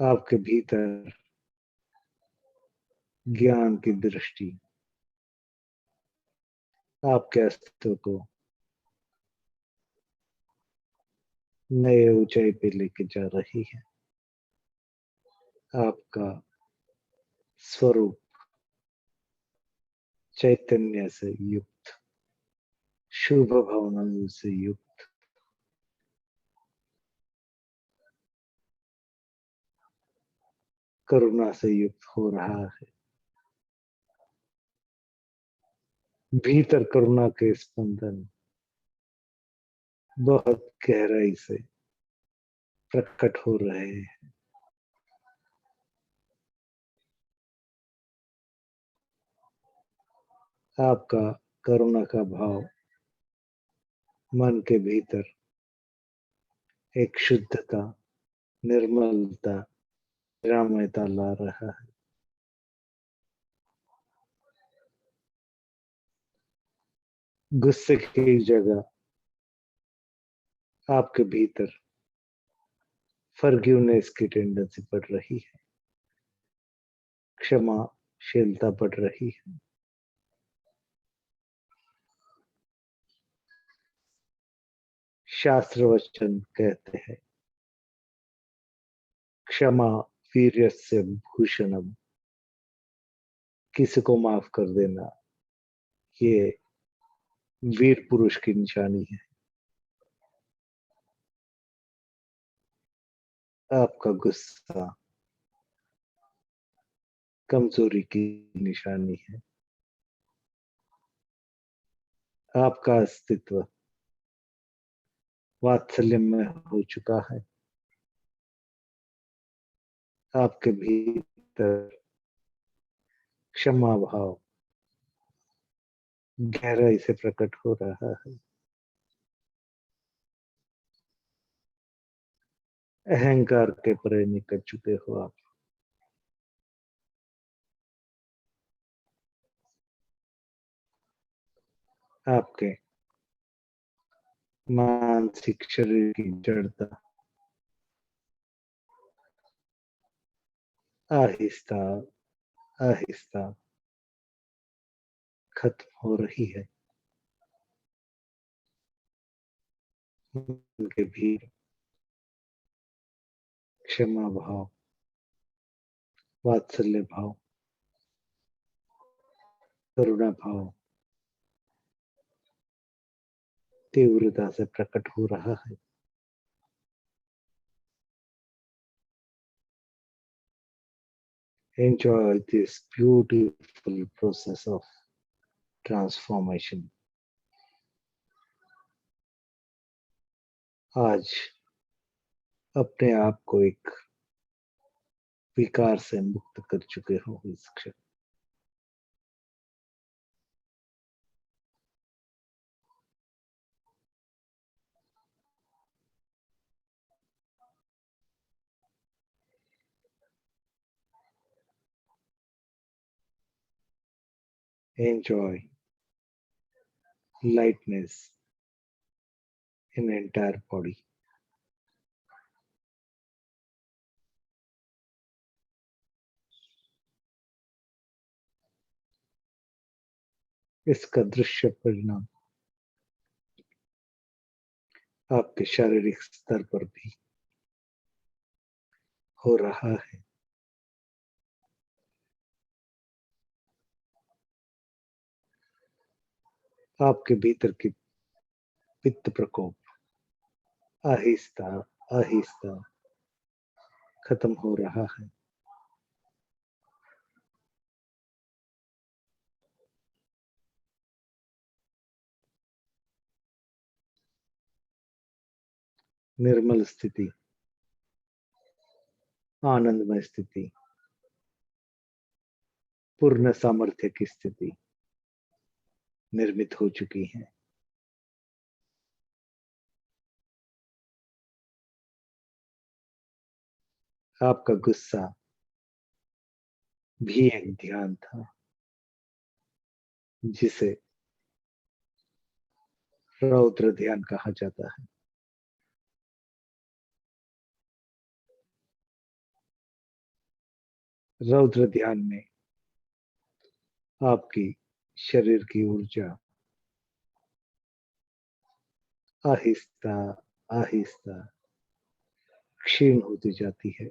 आपके भीतर ज्ञान की दृष्टि आपके अस्तित्व को नए ऊंचाई पे लेके जा रही है। आपका स्वरूप चैतन्य से युक्त, शुभ भावनाओं से युक्त, करुणा से युक्त हो रहा है। भीतर करुणा के स्पंदन बहुत गहराई से प्रकट हो रहे हैं। आपका करुणा का भाव मन के भीतर एक शुद्धता, निर्मलता, निरामयता ला रहा है। गुस्से की जगह आपके भीतर फॉरगिवनेस की टेंडेंसी बढ़ रही है, क्षमाशीलता बढ़ रही है। शास्त्र वचन कहते हैं, क्षमा वीर्यस्य भूषणम। किसी को माफ कर देना ये वीर पुरुष की निशानी है। आपका गुस्सा कमजोरी की निशानी है। आपका अस्तित्व वात्सल्य में हो चुका है। आपके भीतर क्षमा भाव गहराई से प्रकट हो रहा है। अहंकार के परे निकल चुके हो आप। आपके मानसिक शरीर की जड़ता आहिस्ता आहिस्ता खत्म हो रही है। उनके भी क्षमा भाव, वात्सल्य भाव, करुणा भाव तीव्रता से प्रकट हो रहा है। Enjoy this beautiful process of transformation. आज अपने आप को एक विकार से मुक्त कर चुके हो इस क्षण। Enjoy lightness in entire body. इसका दृश्य परिणाम आपके शारीरिक स्तर पर भी हो रहा है। आपके भीतर की पित्त प्रकोप आहिस्ता आहिस्ता खत्म हो रहा है। निर्मल स्थिति, आनंदमय स्थिति, पूर्ण सामर्थ्य की स्थिति निर्मित हो चुकी है। आपका गुस्सा भी एक ध्यान था जिसे रौद्र ध्यान कहा जाता है। रौद्र ध्यान में आपकी शरीर की ऊर्जा आहिस्ता आहिस्ता क्षीण होती जाती है।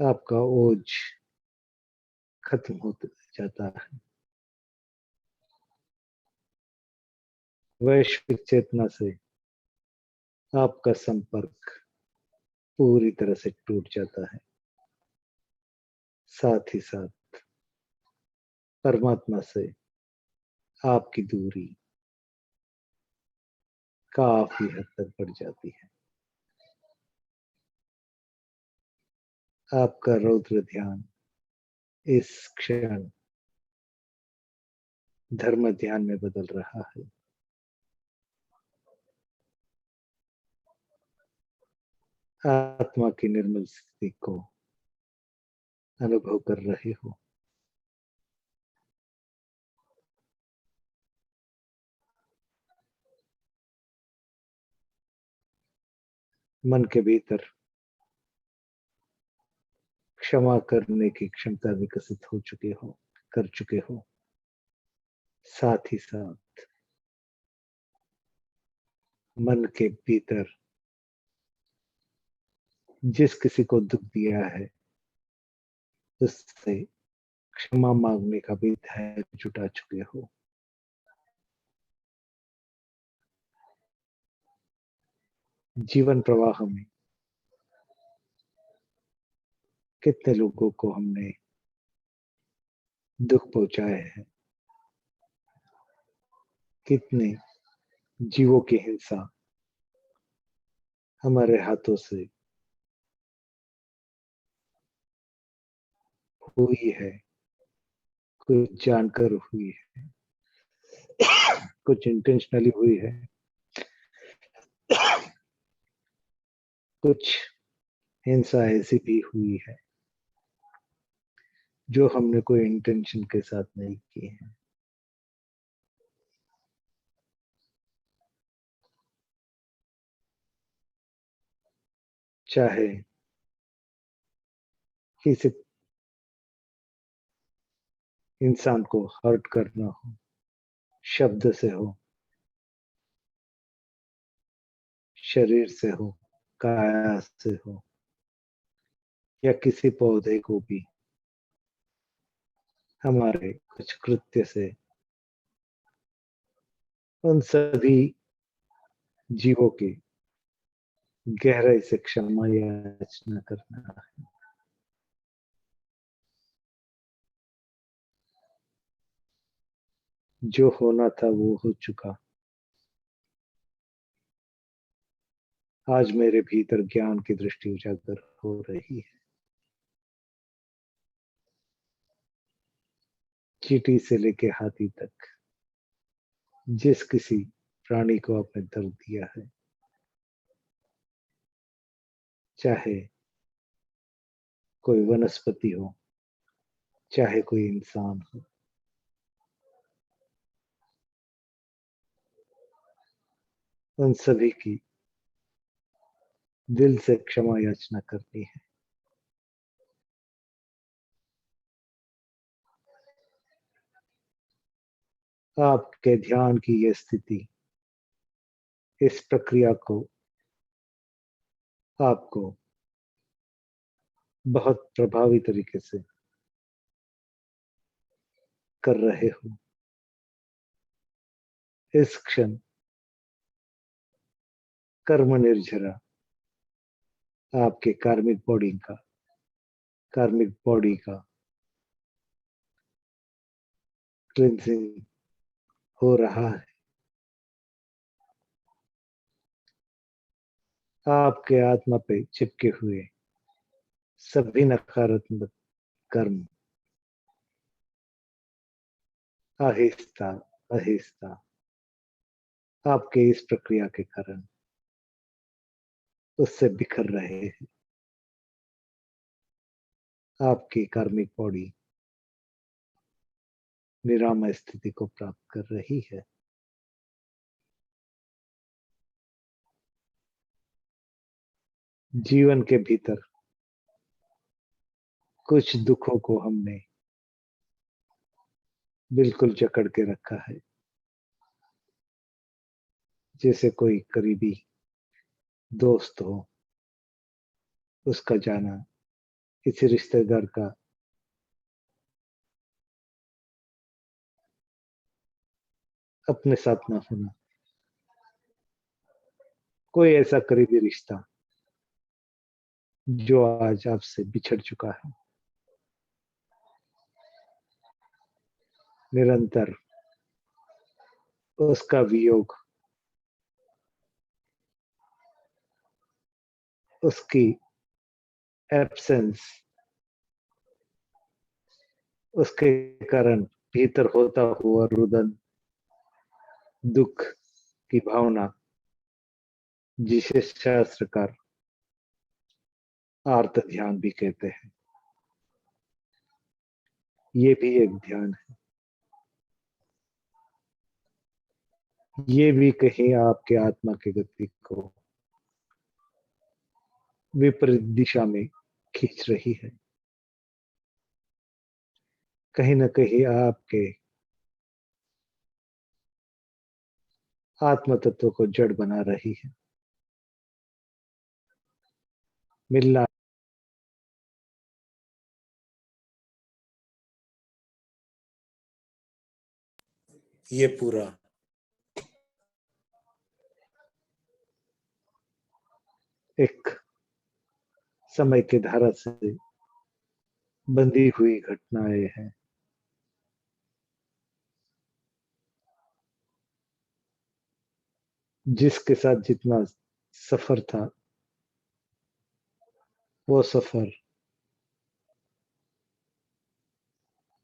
आपका ओज खत्म होता जाता है। वैश्विक चेतना से आपका संपर्क पूरी तरह से टूट जाता है। साथ ही साथ परमात्मा से आपकी दूरी काफी हद तक बढ़ जाती है। आपका रौद्र ध्यान इस क्षण धर्म ध्यान में बदल रहा है। आत्मा की निर्मल स्थिति को अनुभव कर रहे हो। मन के भीतर क्षमा करने की क्षमता विकसित कर चुके हो। साथ ही साथ मन के भीतर जिस किसी को दुख दिया है उससे क्षमा मांगने का भी धैर्य जुटा चुके हो। जीवन प्रवाह में कितने लोगों को हमने दुख पहुंचाए हैं, कितने जीवों की हिंसा हमारे हाथों से हुई है। कुछ जानकर हुई है, कुछ इंटेंशनली हुई है, कुछ हिंसा ऐसी भी हुई है जो हमने कोई इंटेंशन के साथ नहीं की है। चाहे किसी इंसान को हर्ट करना हो, शब्द से हो, शरीर से हो, काया से हो, या किसी पौधे को भी हमारे कुछ कृत्य से उन सभी जीवों की गहराई से क्षमा याचना करना है। जो होना था वो हो चुका। आज मेरे भीतर ज्ञान की दृष्टि उजागर हो रही है। चींटी से लेके हाथी तक जिस किसी प्राणी को आपने दर्द दिया है, चाहे कोई वनस्पति हो, चाहे कोई इंसान हो, उन सभी की दिल से क्षमा याचना करनी है। आपके ध्यान की यह स्थिति, इस प्रक्रिया को आपको बहुत प्रभावी तरीके से कर रहे हो। इस क्षण कर्म निर्झरा आपके कार्मिक बॉडी का क्लिनजिंग हो रहा है। आपके आत्मा पे चिपके हुए सभी नकारात्मक कर्म आहिस्ता आहिस्ता आपके इस प्रक्रिया के कारण उससे बिखर रहे हैं। आपकी कार्मिक बॉडी निरामय स्थिति को प्राप्त कर रही है। जीवन के भीतर कुछ दुखों को हमने बिल्कुल जकड़ के रखा है, जैसे कोई करीबी दोस्त हो, उसका जाना, किसी रिश्तेदार का अपने साथ ना होना, कोई ऐसा करीबी रिश्ता जो आज आपसे बिछड़ चुका है। निरंतर उसका वियोग, उसकी एब्सेंस, उसके कारण भीतर होता हुआ रुदन, दुख की भावना, जिसे शास्त्रकार आर्त ध्यान भी कहते हैं, ये भी एक ध्यान है। ये भी कहीं आपके आत्मा की गति को विपरीत दिशा में खींच रही है, कहीं ना कहीं आपके आत्म तत्व को जड़ बना रही है। मिलना ये पूरा एक समय की धारा से बंधी हुई घटनाएं हैं, जिसके साथ जितना सफर था, वो सफर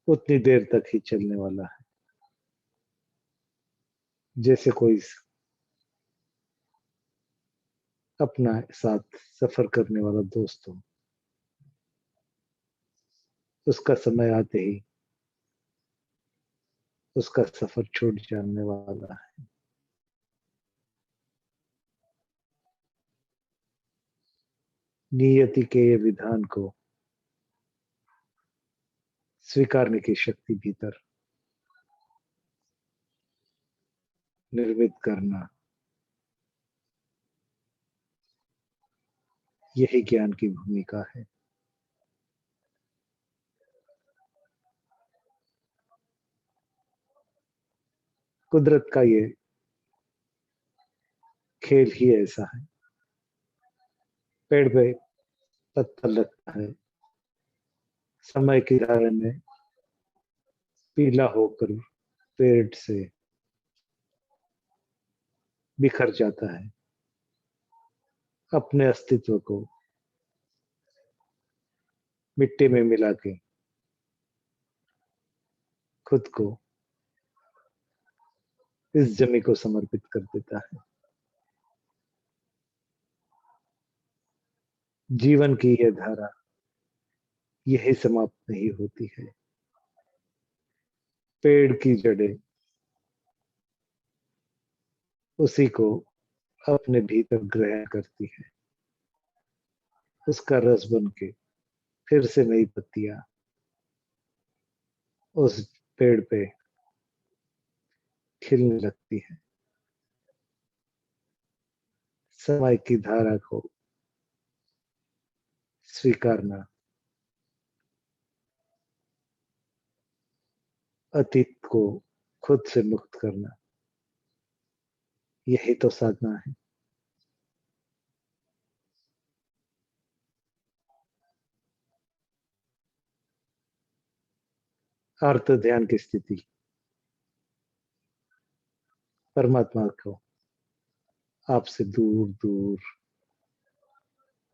उतनी देर तक ही चलने वाला है। जैसे कोई अपना साथ सफर करने वाला दोस्त हो, उसका समय आते ही उसका सफर छूट जाने वाला है। नियति के ये विधान को स्वीकारने की शक्ति भीतर निर्मित करना, यही ज्ञान की भूमिका है। कुदरत का ये खेल ही ऐसा है। पेड़ पे पत्थर लगता है, समय की धारा में पीला होकर पेड़ से बिखर जाता है, अपने अस्तित्व को मिट्टी में मिला के खुद को इस जमी को समर्पित कर देता है। जीवन की यह धारा यही समाप्त नहीं होती है। पेड़ की जड़ें उसी को अपने भीतर ग्रहण करती है, उसका रस बन के फिर से नई पत्तियां उस पेड़ पे खिलने लगती है। समय की धारा को स्वीकारना, अतीत को खुद से मुक्त करना, यही तो साधना है। अर्थ ध्यान की स्थिति परमात्मा को आपसे दूर दूर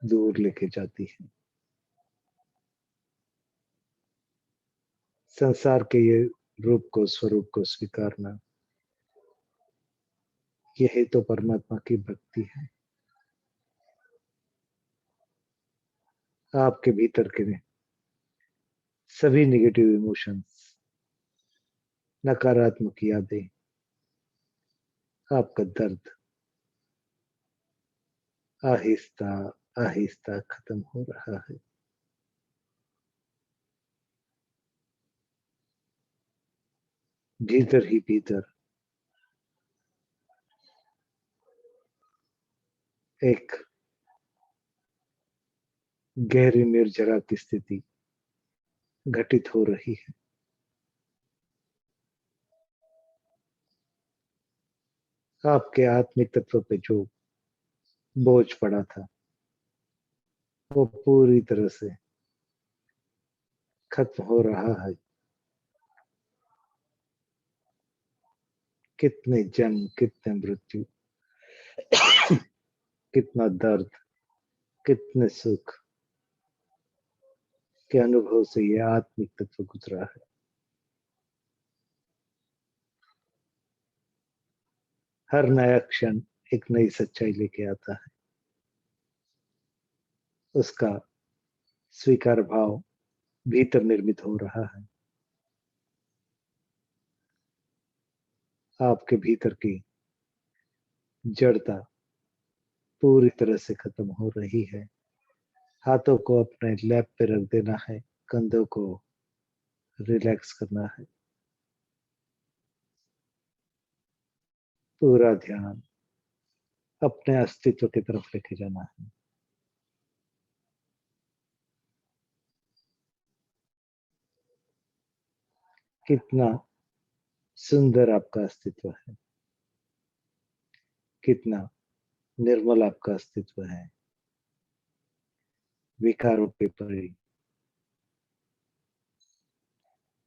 दूर लेके जाती है। संसार के ये रूप को, स्वरूप को स्वीकारना, यही तो परमात्मा की भक्ति है। आपके भीतर के सभी निगेटिव इमोशंस, नकारात्मक यादें, आपका दर्द आहिस्ता आहिस्ता खत्म हो रहा है। भीतर ही भीतर एक गहरी निर्जरा की स्थिति घटित हो रही है। आपके आत्मिक तत्व पे जो बोझ पड़ा था वो पूरी तरह से खत्म हो रहा है। कितने जन्म, कितने मृत्यु, कितना दर्द, कितने सुख के अनुभव से ये आत्मिक तत्व गुजरा है। हर नया क्षण एक नई सच्चाई लेके आता है। उसका स्वीकार भाव भीतर निर्मित हो रहा है। आपके भीतर की जड़ता पूरी तरह से खत्म हो रही है। हाथों को अपने लैप पे रख देना है, कंधों को रिलैक्स करना है। पूरा ध्यान अपने अस्तित्व की तरफ लेके जाना है। कितना सुंदर आपका अस्तित्व है, कितना निर्मल आपका अस्तित्व है। विकारों के परे,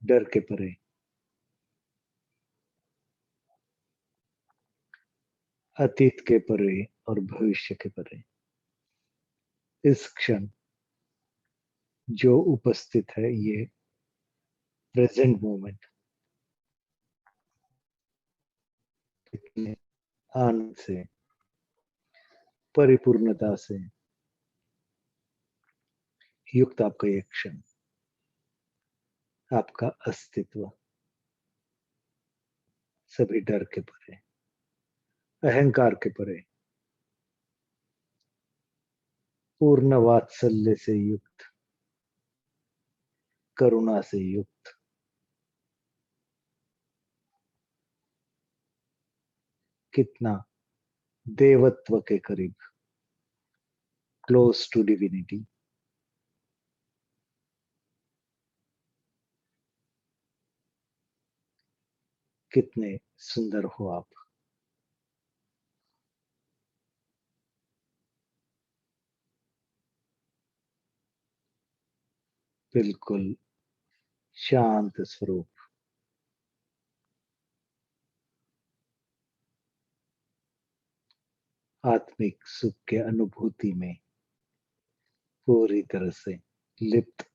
डर के परे, अतीत के परे और भविष्य के परे, इस क्षण जो उपस्थित है, ये प्रेजेंट मोमेंट कितने आनंद से, परिपूर्णता से युक्त आपका ये क्षण, आपका अस्तित्व सभी डर के परे, अहंकार के परे, पूर्ण वात्सल्य से युक्त, करुणा से युक्त, कितना देवत्व के करीब, क्लोज टू डिविनिटी। कितने सुंदर हो आप। बिल्कुल शांत स्वरूप, आत्मिक सुख के अनुभूति में पूरी तरह से लिप्त।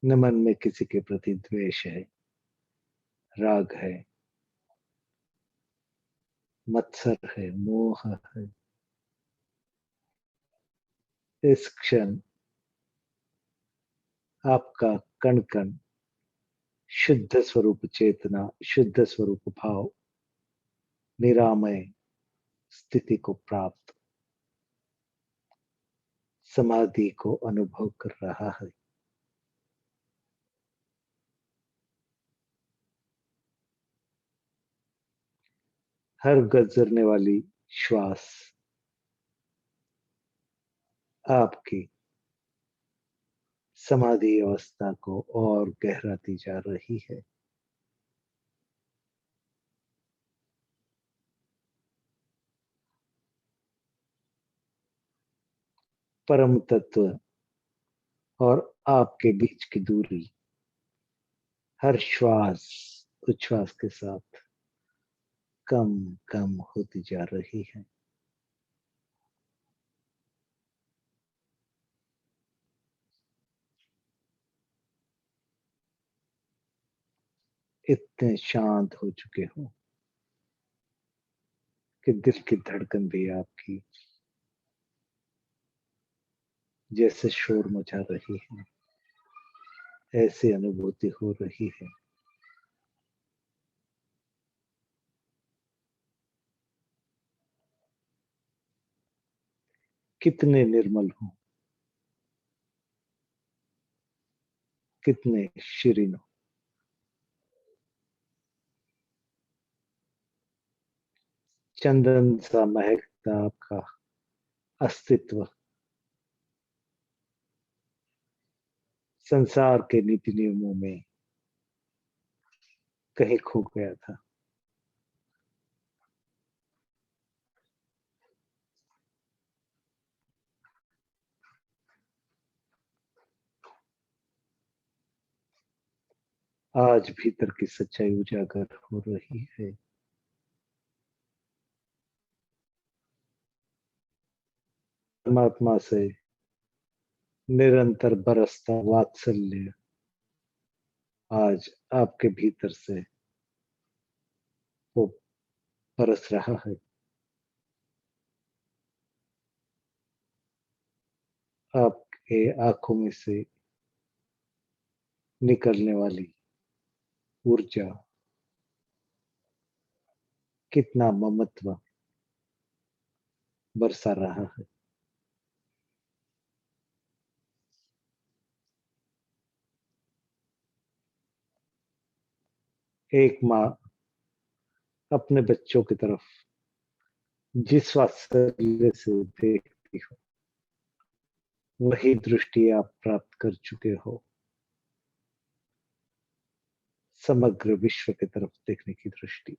न मन में किसी के प्रति द्वेष है, राग है, मत्सर है, मोह है। इस क्षण आपका कण कण शुद्ध स्वरूप चेतना, शुद्ध स्वरूप भाव, निरामय स्थिति को प्राप्त, समाधि को अनुभव कर रहा है। हर गुजरने वाली श्वास आपकी समाधि अवस्था को और गहराती जा रही है। परम तत्व और आपके बीच की दूरी हर श्वास उच्छ्वास के साथ कम कम होती जा रही है। इतने शांत हो चुके हो कि दिल की धड़कन भी आपकी जैसे शोर मचा रही है, ऐसी अनुभूति हो रही है। कितने निर्मल हो, कितने शीरीन हो। चंदन सा महकता आपका अस्तित्व संसार के नीति नियमों में कहीं खो गया था। आज भीतर की सच्चाई उजागर हो रही है। परमात्मा से निरंतर बरसता वात्सल्य आज आपके भीतर से वो बरस रहा है। आपके आंखों में से निकलने वाली ऊर्जा कितना ममत्व बरसा रहा है। एक माँ अपने बच्चों की तरफ जिस वात्सल्य से देखती हो वही दृष्टि आप प्राप्त कर चुके हो। समग्र विश्व की तरफ देखने की दृष्टि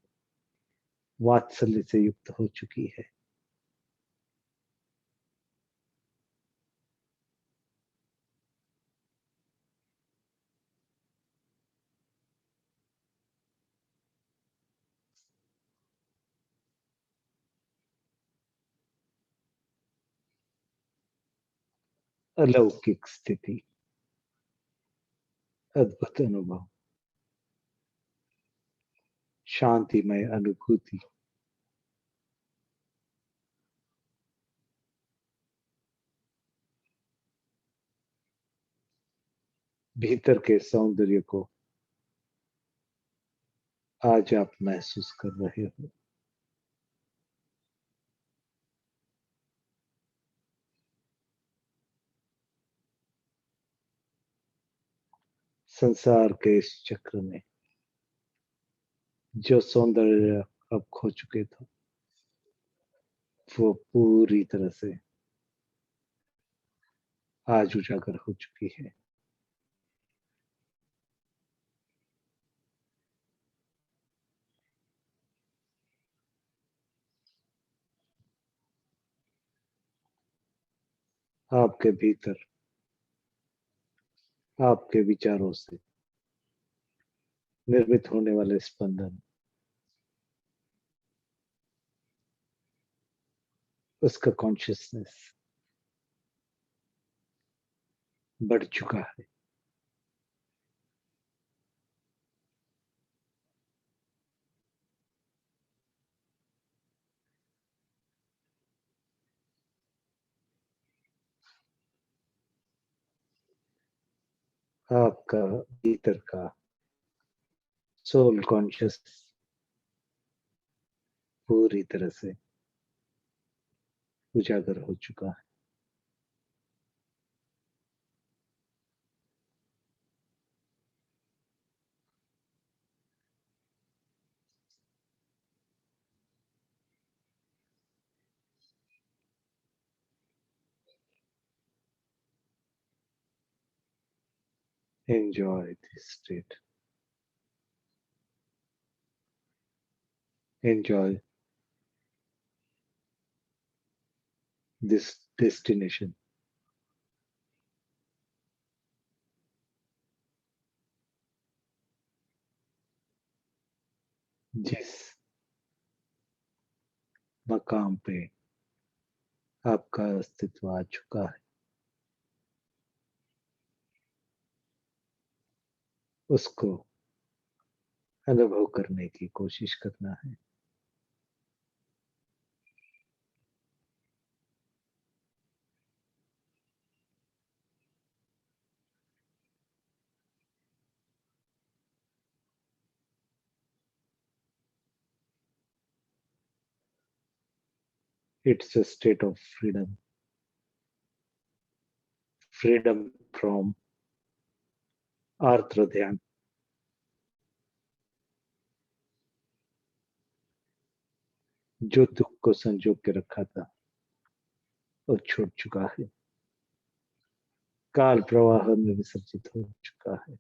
वात्सल्य से युक्त हो चुकी है। अलौकिक स्थिति, अद्भुत अनुभव, शांतिमय अनुभूति, भीतर के सौंदर्य को आज आप महसूस कर रहे हो। संसार के इस चक्र में जो सौंदर्य अब खो चुके थे वो पूरी तरह से आज उजागर हो चुकी है। आपके भीतर आपके विचारों से निर्मित होने वाले स्पंदन उसका कॉन्शियसनेस बढ़ चुका है। आपका भीतर का सोल कॉन्शियस पूरी तरह से उजागर हो चुका है। Enjoy this state, enjoy this destination. जिस मकाम पे आपका अस्तित्व आ चुका है उसको अनुभव करने की कोशिश करना है। It's a state of freedom, freedom from आर्द्र ध्यान। जो दुख को संजो के रखा था वो छूट चुका है, काल प्रवाह में विसर्जित हो चुका है।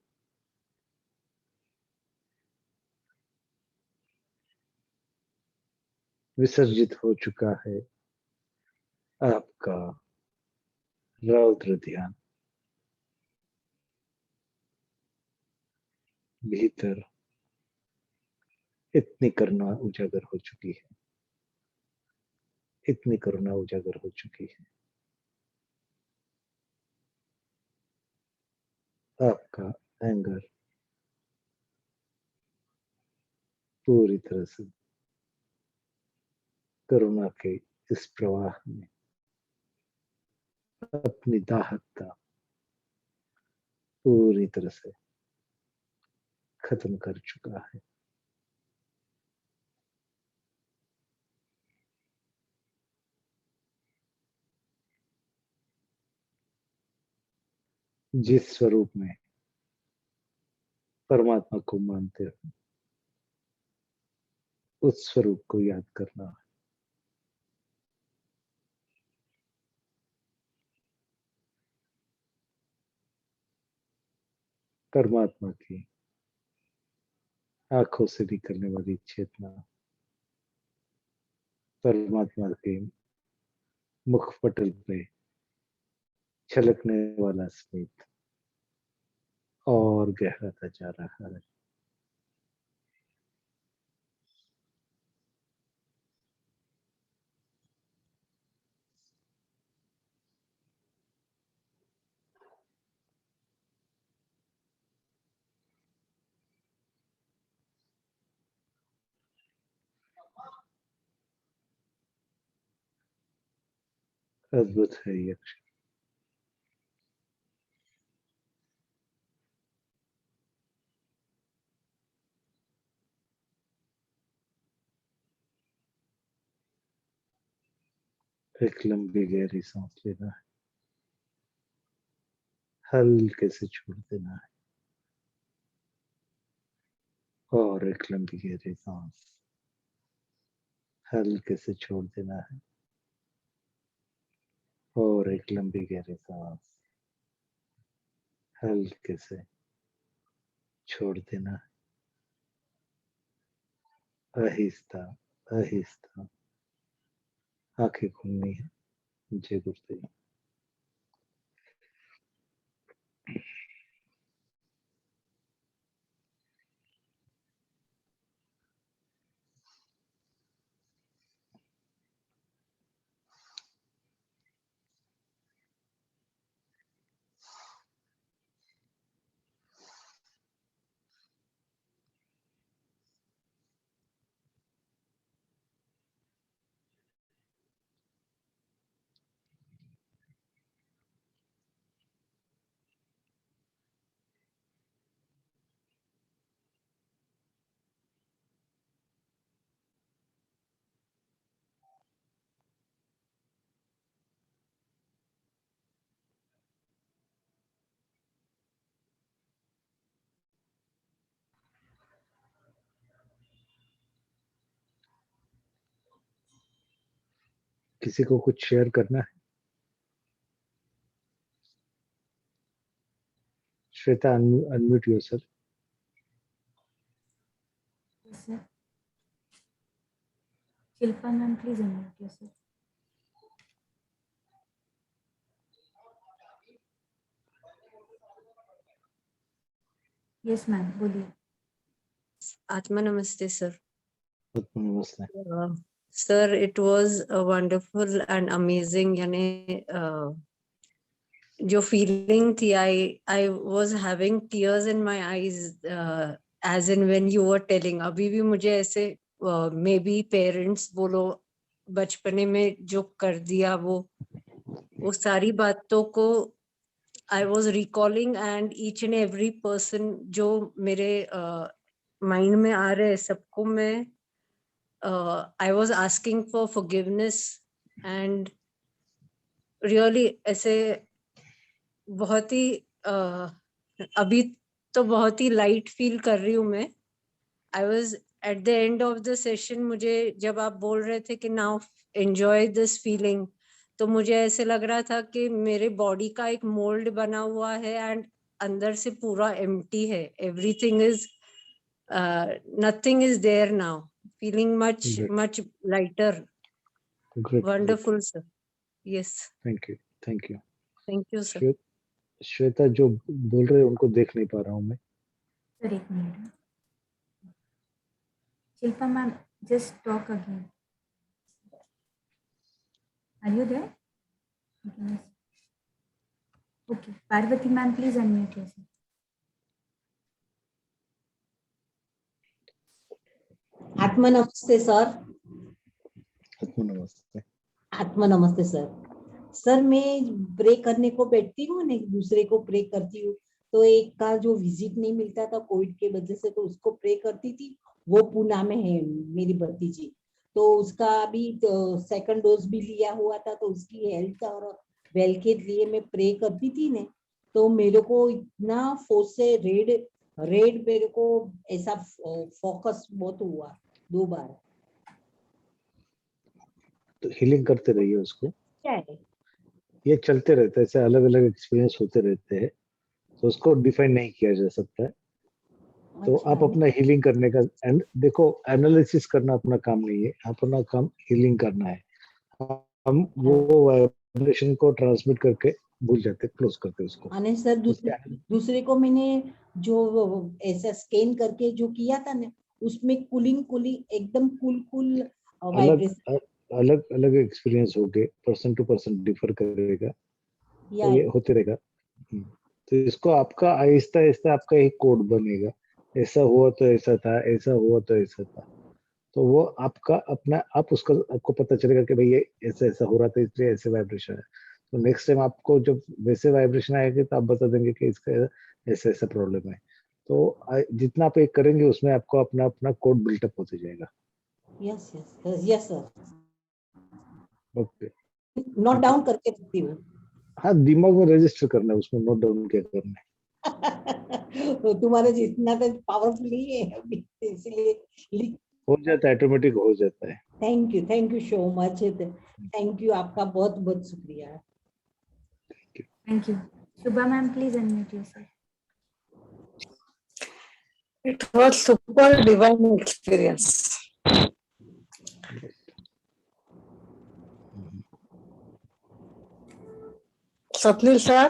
विसर्जित हो चुका है आपका रौद्र ध्यान। भीतर इतनी करुणा उजागर हो चुकी है, इतनी करुणा उजागर हो चुकी है। आपका एंगर पूरी तरह से करुणा के इस प्रवाह में अपनी दाहकता पूरी तरह से खत्म कर चुका है। जिस स्वरूप में परमात्मा को मानते हो उस स्वरूप को याद करना। परमात्मा की आंखों से निकलने वाली चेतना, परमात्मा के मुखपटल पे छलकने वाला स्मित और गहराता जा रहा है। अद्भुत है ये क्षण। एक लंबी गहरी सांस लेना है, हल्के से छोड़ देना है और एक लंबी गहरी सांस हल्के से छोड़ देना है और एक लंबी गहरी सांस हल्के से छोड़ देना है। आहिस्ता आहिस्ता आंखें खुलनी है। जय गुरुदेव। किसी को कुछ शेयर करना है? Shweta, unmute yourself. Yes, sir. Shilpa ma'am, please unmute yourself. Yes, ma'am. बोलिए. Atma Namaste, sir. नमस्ते। Sir, it was a wonderful and amazing, जो feeling थी, I was having tears in my eyes, as in when you were telling. अभी भी मुझे ऐसे maybe parents बोलो बचपने में जो कर दिया वो सारी बातों को I was recalling, and each and every person जो मेरे mind में आ रहे सबको मैं I was asking for forgiveness, and really ऐसे बहुत ही अभी तो बहुत ही लाइट फील कर रही हूँ मैं. I was at the end of the session, मुझे जब आप बोल रहे थे कि नाउ एंजॉय दिस फीलिंग, तो मुझे ऐसे लग रहा था कि मेरे बॉडी का एक मोल्ड बना हुआ है एंड अंदर से पूरा एम्प्टी है. Everything is nothing is there now. Feeling much Great. much lighter. Great. Wonderful, sir. Yes. Thank you. Thank you. Thank you, sir. Shweta जो बोल रहे हैं उनको देख नहीं पा रहा हूँ मैं. सर एक minute. Shilpa ma'am, just talk again. Are you there? Okay. Parvati ma'am, please unmute yourself. आत्मा नमस्ते सर. आत्मा नमस्ते. आत्मा नमस्ते सर. सर मैं प्रे करने को बैठती हूँ ना, दूसरे को प्रे करती हूँ, तो एक का जो विजिट नहीं मिलता था कोविड के वजह से, तो उसको प्रे करती थी. वो पूना में है मेरी भतीजी, तो उसका अभी सेकंड डोज भी लिया हुआ था, तो उसकी हेल्थ और वेल के लिए मैं प्रे करती थी ने, तो मेरे को इतना फोर्स से रेड मेरे को ऐसा फोकस बहुत हुआ 2 बार. तो हीलिंग करते रहिए उसको. क्या है ये चलते रहता है, ऐसे अलग अलग एक्सपीरियंस होते रहते हैं, तो उसको डिफाइन नहीं किया जा सकता है. तो आप अपना हीलिंग करने का, एंड देखो एनालिसिस करना अपना काम नहीं है, अपना काम हीलिंग करना है. हम वो वाइब्रेशन को ट्रांसमिट करके भूल जाते, क्लोज करते उसको. अने सर दूसरे को मैंने जो ऐसा स्कैन करके जो किया था ना, उसमें कूलिंग एकदम कूल वाइब्रेशन. अलग अलग एक्सपीरियंस हो गए, पर्सन टू पर्सन डिफर करेगा, तो ये होते रहेगा. तो इसको आपका आहिस्ता आहिस्ता आपका एक कोड बनेगा. ऐसा हुआ तो ऐसा था, ऐसा हुआ तो ऐसा था, तो वो आपका अपना आप उसका आपको पता चलेगा कि भाई ये ऐसा ऐसा हो रहा था, इसलिए ऐसे वाइब्रेशन है. तो नेक्स्ट टाइम आपको जब वैसे वाइब्रेशन आएगी तो आप बता देंगे कि इसका ऐसा ऐसा प्रॉब्लम है. तो जितना आप एक करेंगे उसमें आपको अपना अपना कोड बिल्टअप होते जाएगा. Yes sir. Okay. Note down करके रखती हूँ. हाँ, दिमाग में रजिस्टर करना है, उसमें नोट डाउन क्या करना है. तुम्हारे जितना तो पावरफुल नहीं है अभी, इसलिए हो जाता है, ऑटोमेटिक हो जाता है. Thank you so much. Thank you, आपका बहुत बहुत शुक्रिया. Thank you. Shubha ma'am, please unmute yourself. It was super divine experience. Swapnil sir,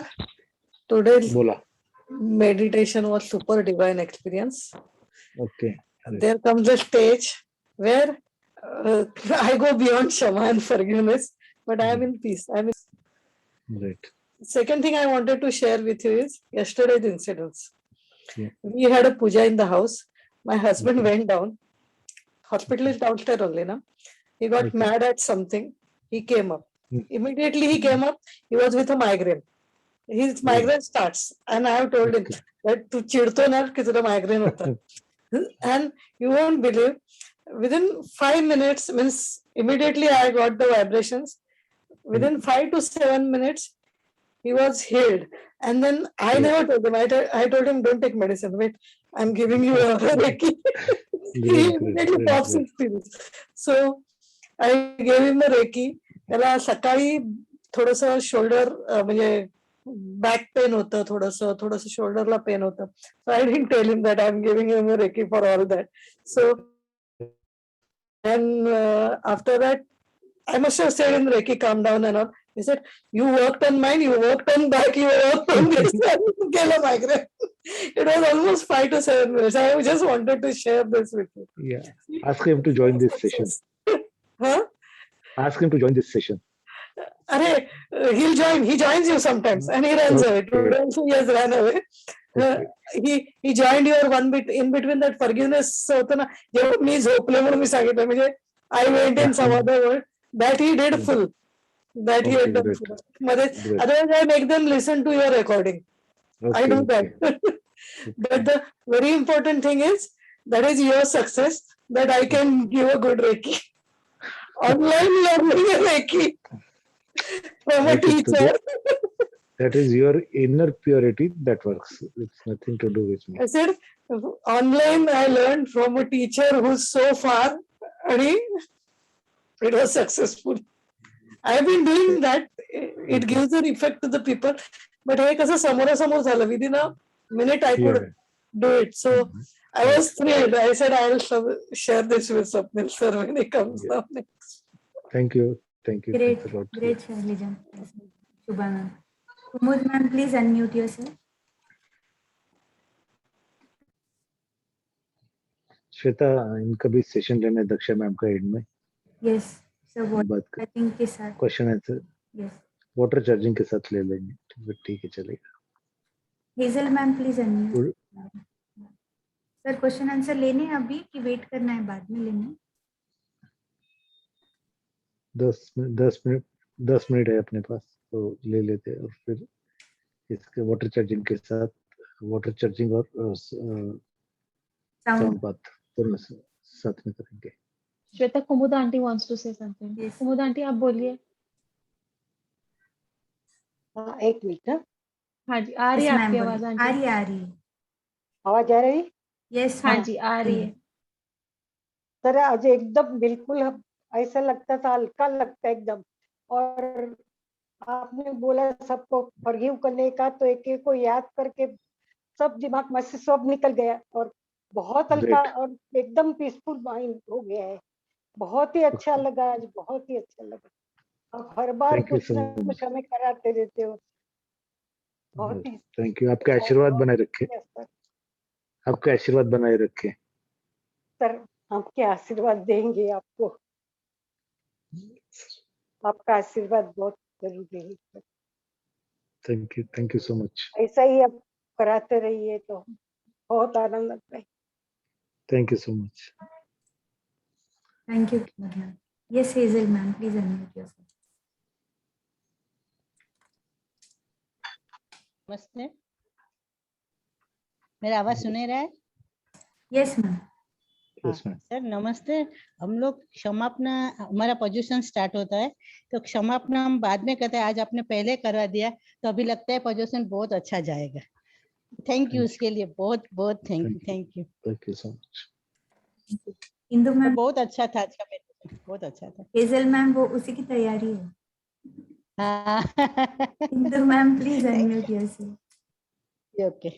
today's meditation was super divine experience. Okay. There comes a stage where I go beyond Shama and forgiveness, but I am in peace. Right. Second thing I wanted to share with you is yesterday's incidents. Yeah. We had a puja in the house. My husband went down. Hospital is downstairs only, na? He got mad at something. He came up. Immediately he came up. He was with a migraine. His migraine starts, and I have told him that tu chidto na ki tura migraine hota. And you won't believe, within 5 minutes, means immediately I got the vibrations. Within 5 to 7 minutes, he was healed. And then I never told him. I told him, don't take medicine. Wait, I'm giving you a Reiki. He immediately pops his pills. So I gave him a Reiki. त्याला सकाळी थोडंसं shoulder म्हणजे back pain होतं, थोडंसं शोल्डरला pen होतं. So I didn't tell him that I'm giving him a Reiki for all that. So and after that, I must have said in Reiki, calm down and all. He said, you worked on mine, you worked on back, you worked on this, and get a migraine. It was almost 5 to 7 minutes. I just wanted to share this with you. Yeah. Ask him to join this session. Huh? Ask him to join this session. He'll join. He joins you sometimes, and he runs away. Today also he has run away. He joined your one bit in between that forgiveness. होतं ना, जेव्हा मी झोपले म्हणून मी सांगितलं, म्हणजे I went in some other world. That he did full. That he had done full. Otherwise, I make them listen to your recording. I do that. But the very important thing is, that is your success, that I can give a good Reiki. Online learning a Reiki from a teacher. That is your inner purity that works. It's nothing to do with me. I said, online I learned from a teacher who's so far, and it was successful. I've been doing that. It gives an effect to the people. But हे कसं समोरासमोर झालं. Within a minute I could Yeah. do it. So I was thrilled. I said I'll share this with Swapnil sir when he comes Yeah. down next. Thank you. Thank you. Great, Thanks a lot. great, Shailija. Shubha ma'am. Kumud ma'am, please unmute yourself. Shweta, इनका भी session लेना है Daksha ma'am का and में. Yes. So what बात I think के साथ. Question answer Yes. Water charging के साथ ले लेंगे. ठीक है, चलेगा. Hazel ma'am, please unmute. Good. Sir question answer लेने हैं अभी कि वेट करना है, बाद में लेना है? 10 मिनट है अपने पास, तो ले लेते हैं और फिर इसके वाटर चार्जिंग के साथ वाटर चार्जिंग और साउंड बात दोनों साथ में करेंगे. Shweta, Kumud aunty wants to say something. Yes. Kumud aunty आप बोलिए. एक मिनट. हाँ जी, आ रही है Yes, आपकी ma'am, आवाज बोलिए. आंटी. आ रही है, आ रही है. आवाज आ रही? Yes, हाँ ma'am. जी, आ रही है. तर आज एकदम बिल्कुल ऐसा लगता था, हल्का लगता एकदम. और आपने बोला सबको फॉरगिव करने का, तो एक एक को याद करके सब दिमाग में से सब निकल गया और बहुत हल्का Great. और एकदम पीसफुल माइंड हो गया है. बहुत ही अच्छा लगा आज, बहुत ही अच्छा लगा. आप हर बार Thank you कुछ so ना much. कुछ हमें कराते रहते हो. बहुत ही थैंक यू. आपका आशीर्वाद बनाए रखे. सर. आपका आशीर्वाद बनाए रखे. सर, हम क्या आशीर्वाद देंगे आपको. आपका आशीर्वाद बहुत जरूरी है. Thank you so much. ऐसा ही आप कराते रहिए तो बहुत आनंद लगता है. Thank you so much. Thank you, Kumud ma'am. Yes, Hazel ma'am, please unmute yourself. नमस्ते. मेरा आवाज सुने रहा है? Yes, ma'am. Yes ma'am. Sir नमस्ते. हम लोग क्षमापना, हमारा पोजीशन स्टार्ट होता है तो क्षमापना हम बाद में करते हैं. आज आपने पहले करवा दिया तो अभी लगता है पोजीशन बहुत अच्छा जाएगा. थैंक यू उसके लिए बहुत बहुत thank you. Thank you so much. Indu ma'am, बहुत अच्छा था. अच्छा, बहुत अच्छा था. हेजल मैम वो उसी की तैयारी है. हाँ. Indu ma'am, please unmute yourself. Okay.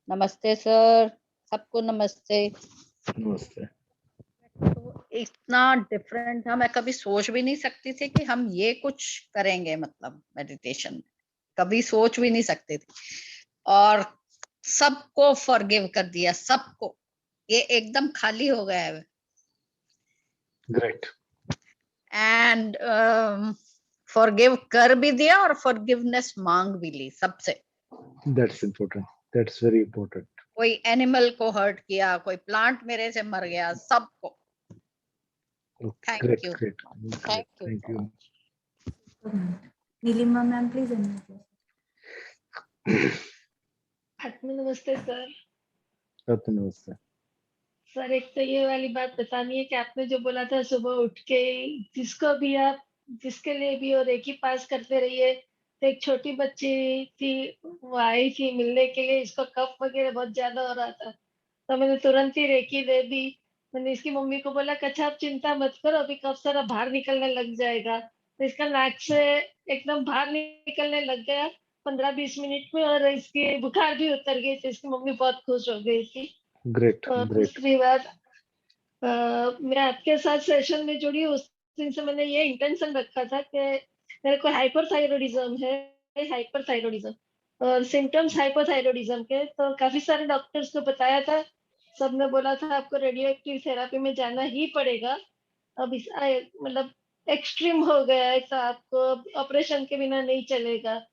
नमस्ते सर, सबको नमस्ते. नमस्ते. तो इतना डिफरेंट था, मैं कभी सोच भी नहीं सकती थी कि हम ये कुछ करेंगे. मतलब मेडिटेशन कभी सोच भी नहीं सकते थे. और सबको फॉरगिव कर दिया, सबको. ये एकदम खाली हो गया है. ग्रेट. एंड फॉरगिव कर भी दिया और फॉरगिवनेस मांग भी ली सबसे. That's important. That's very important. कोई एनिमल को हर्ट किया, कोई प्लांट मेरे से मर गया, सबको. Thank great you. Great. Thank you. Neelima ma'am, please unmute yourself. नमस्ते सर. आपको नमस्ते. सर, एक तो ये वाली बात बतानी है कि आपने जो बोला था सुबह उठ के जिसको भी आप, जिसके लिए भी और एक ही पास करते रहिए. तो एक छोटी बच्ची थी, वो आई थी मिलने के लिए. इसको कफ वगैरह बहुत ज्यादा हो रहा था तो मैंने तुरंत ही रेकी दे दी. मैंने इसकी मम्मी को बोला कि अच्छा आप चिंता मत करो, अभी कफ सारा बाहर निकलने लग जाएगा. तो इसका नाक से एकदम बाहर निकलने लग गया 15-20 मिनट में, और इसकी बुखार भी उतर गई. तो इसकी मम्मी बहुत खुश हो गई थी. ग्रेट और ग्रेट. दूसरी बात, मैं आपके साथ सेशन में जुड़ी उस दिन से मैंने ये इंटेंशन रखा था कि मेरे को हाइपरथायरॉइडिज्म है. हाइपरथायरॉइडिज्म और सिम्टम्स हाइपरथायरॉइडिज्म के, तो काफी सारे डॉक्टर्स को बताया था. सबने बोला था आपको रेडियो एक्टिव थेरेपी में जाना ही पड़ेगा. अब इस मतलब एक्सट्रीम हो गया है तो आपको ऑपरेशन के बिना नहीं चलेगा.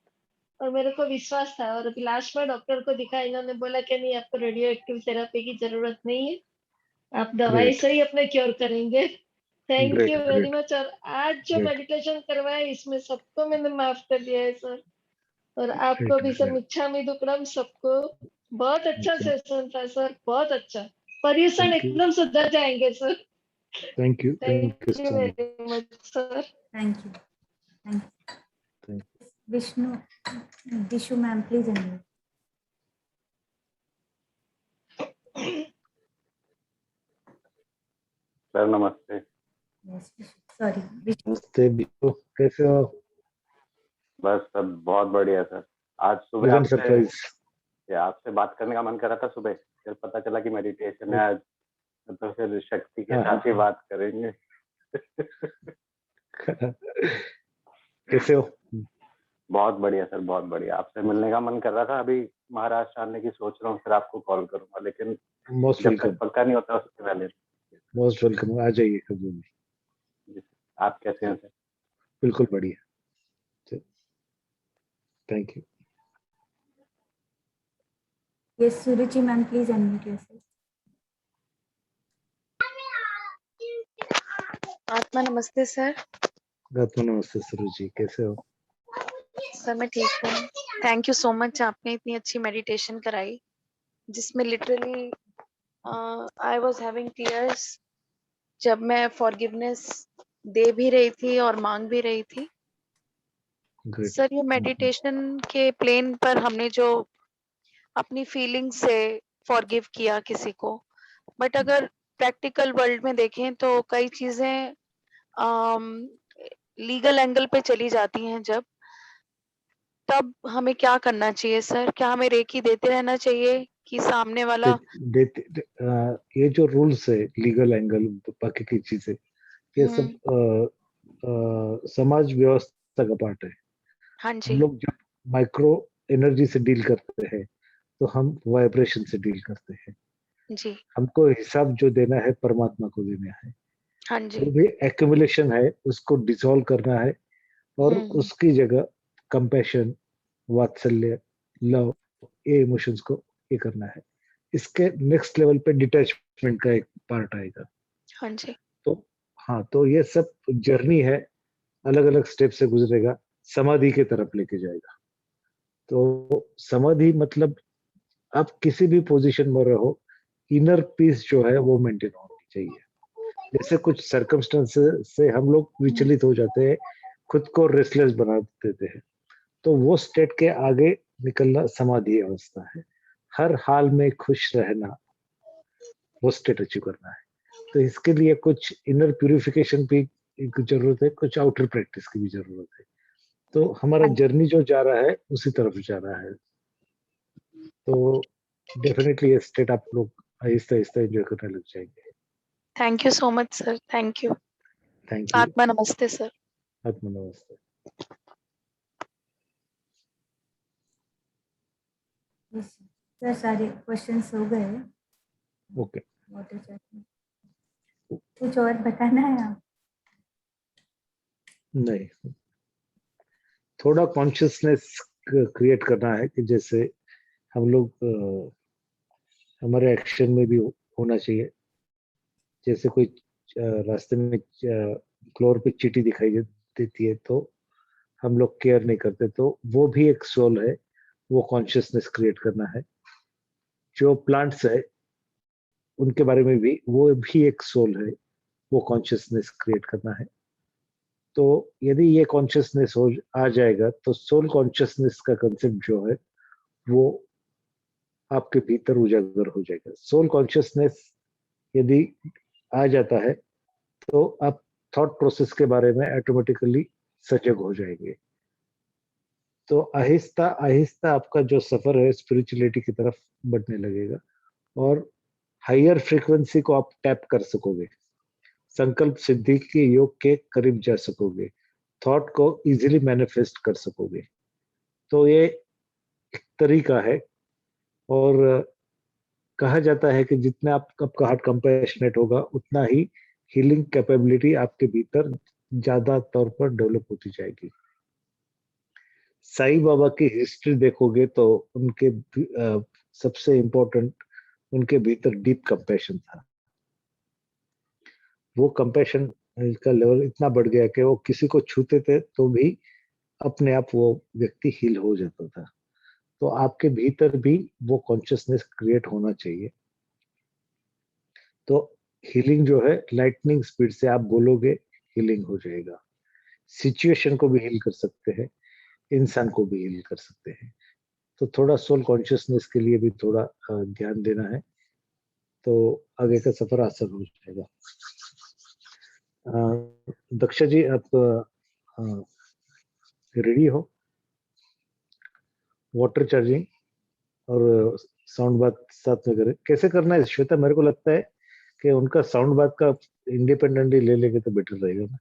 और मेरे को विश्वास था, और अभी लास्ट में डॉक्टर को दिखा, इन्होंने बोला कि नहीं, आपको रेडियो एक्टिव थेरेपी की जरूरत नहीं है, आप दवाई Great. से ही अपने क्योर करेंगे. Thank Great, you very great. Much. और आज जो Great. मेडिटेशन करवाया इसमें सबको मैंने माफ कर दिया है सर. और आपको Great, भी सर, great. मिच्छामी दुक्कड़म सबको. बहुत अच्छा Thank you. सेशन था सर, बहुत अच्छा. Paryushan Thank you. एकदम सुधर जाएंगे sir. Thank you so Thank you much. very much, sir. Thank you. Thank you. Thank Vishnu, Dishu ma'am, please unmute. Sir नमस्ते। Yes, Vishu. Sorry, Vishnu. नमस्ते बिशु, कैसे हो? बस सब बहुत बढ़िया सर। आज सुबह प्लेजेंट सरप्राइज। आपसे बात करने का मन कर रहा था सुबह, फिर पता चला कि मेडिटेशन है आज, तो फिर शक्ति के साथ ही बात करेंगे। कैसे हो? बहुत बढ़िया सर, बहुत बढ़िया। आपसे मिलने का मन कर रहा था, अभी महाराष्ट्र आने की सोच रहा हूँ, फिर आपको कॉल करूंगा, लेकिन मोस्ट जब वेलकम। तक पक्का नहीं होता उससे पहले। मोस्ट वेलकम, आ जाइए कभी भी। आप कैसे हैं सर? बिल्कुल बढ़िया। Thank you. Yes, Suruchi ma'am, please unmute yourself. आत्मा नमस्ते सर। आत्मा नमस्ते सुरुचि, कैसे हो? सर मैं ठीक हूँ, थैंक यू सो मच। आपने इतनी अच्छी मेडिटेशन कराई जिसमें literally I was having tears जब मैं फॉरगिवनेस दे भी रही थी और मांग भी रही थी। Great. सर ये मेडिटेशन के प्लेन पर हमने जो अपनी फीलिंग से फॉरगिव किया किसी को, बट अगर प्रैक्टिकल वर्ल्ड में देखें तो कई चीजें लीगल एंगल पे चली जाती हैं जब, तब हमें क्या करना चाहिए सर? क्या हमें रेकी देते रहना चाहिए कि सामने वाला ये जो रूल्स है, लीगल एंगल, बाकी की चीजें, ये सब समाज व्यवस्था का पार्ट है। हाँ हम जी लोग जब माइक्रो एनर्जी से डील करते हैं तो हम वाइब्रेशन से डील करते हैं। जी हमको हिसाब जो देना है परमात्मा को देना है। हाँ जो जी भी एक्यूमुलेशन है उसको डिसॉल्व करना है और उसकी जगह कंपैशन, वात्सल्य, लव, ये इमोशंस को ये करना है। इसके नेक्स्ट लेवल पे डिटैचमेंट का एक पार्ट आएगा। हाँ जी तो हाँ, तो ये सब जर्नी है, अलग अलग स्टेप से गुजरेगा, समाधि की तरफ लेके जाएगा। तो समाधि मतलब आप किसी भी पोजीशन में रहो, इनर पीस जो है वो मेंटेन होनी चाहिए। जैसे कुछ सर्कमस्टेंसेस से हम लोग विचलित हो जाते हैं, खुद को रेस्टलेस बना देते हैं, तो वो स्टेट के आगे निकलना समाधि अवस्था है। हर हाल में खुश रहना, वो स्टेट अचीव करना है। तो इसके लिए कुछ इनर प्यूरिफिकेशन की जरूरत है, कुछ आउटर प्रैक्टिस की भी जरूरत है। तो हमारा जर्नी जो जा रहा है उसी तरफ जा रहा है। तो डेफिनेटली ये स्टेट आप लोग आहिस्ता आहिस्ता एंजॉय करने लग जाएंगे। Thank you so much sir, thank you. Thank you. आत्मा नमस्ते सर। आत्मा नमस्ते। Yes, सर सारे क्वेश्चंस हो गए। ओके। कुछ और बताना है आप? नहीं, थोड़ा कॉन्शियसनेस क्रिएट करना है कि जैसे हम लोग हमारे एक्शन में भी होना चाहिए। जैसे कोई रास्ते में फ्लोर पे चींटी दिखाई देती है तो हम लोग केयर नहीं करते, तो वो भी एक सोल है, वो कॉन्शियसनेस क्रिएट करना है। जो प्लांट्स है उनके बारे में भी, वो भी एक सोल है, वो कॉन्शियसनेस क्रिएट करना है। तो यदि ये कॉन्शियसनेस हो आ जाएगा तो सोल कॉन्शियसनेस का कंसेप्ट जो है वो आपके भीतर उजागर हो जाएगा। सोल कॉन्शियसनेस यदि आ जाता है तो आप थॉट प्रोसेस के बारे में ऑटोमेटिकली सजग हो जाएंगे। तो आहिस्ता आहिस्ता आपका जो सफर है स्पिरिचुअलिटी की तरफ बढ़ने लगेगा और हायर फ्रीक्वेंसी को आप टैप कर सकोगे, संकल्प सिद्धि के योग के करीब जा सकोगे, थॉट को इजीली मैनिफेस्ट कर सकोगे। तो ये एक तरीका है। और कहा जाता है कि जितना आपका हार्ट कंपैशनेट होगा उतना ही हीलिंग कैपेबिलिटी आपके भीतर ज्यादा तौर पर डेवलप होती जाएगी। साईं बाबा की हिस्ट्री देखोगे तो उनके सबसे इम्पोर्टेंट, उनके भीतर डीप कंपैशन था। वो कंपैशन का लेवल इतना बढ़ गया कि वो किसी को छूते थे तो भी अपने आप वो व्यक्ति हील हो जाता था। तो आपके भीतर भी वो कॉन्शियसनेस क्रिएट होना चाहिए। तो हीलिंग जो है लाइटनिंग स्पीड से आप बोलोगे, हीलिंग हो जाएगा। सिचुएशन को भी हील कर सकते हैं, इंसान को भी हील कर सकते हैं। तो थोड़ा सोल कॉन्शियसनेस के लिए भी थोड़ा ध्यान देना है, तो आगे का सफर आसान हो जाएगा। दक्षा जी, आप रेडी हो? वाटर चार्जिंग और साउंड बात साथ में करें। कैसे करना है श्वेता? मेरे को लगता है कि उनका साउंड बात का इंडिपेंडेंटली ले लेंगे तो बेटर रहेगा ना।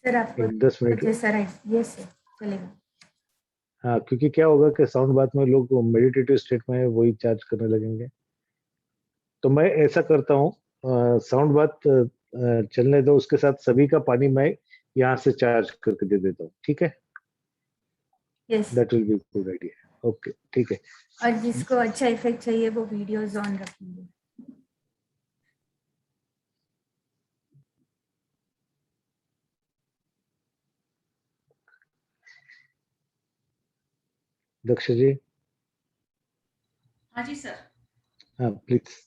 सर आपको 10 मिनट। जैसा राइट, यस सर, चलेगा। हाँ, क्योंकि क्या होगा कि साउंड बात में लोग मेडिटेटिव स्टेट में वही चार्ज करने लगेंगे। तो मैं ऐसा करता हूँ, साउंड बात चलने दो, उसके साथ सभी का पानी मैं यहाँ से चार्ज करके दे देता हूँ, ठीक है? Yes. That will be good idea. Okay, ठीक है। और जिसको अच्छा इफेक्ट चाहिए वो वीडियोस ऑन रखेंगे। दक्षा जी। हाँ जी सर। हाँ please.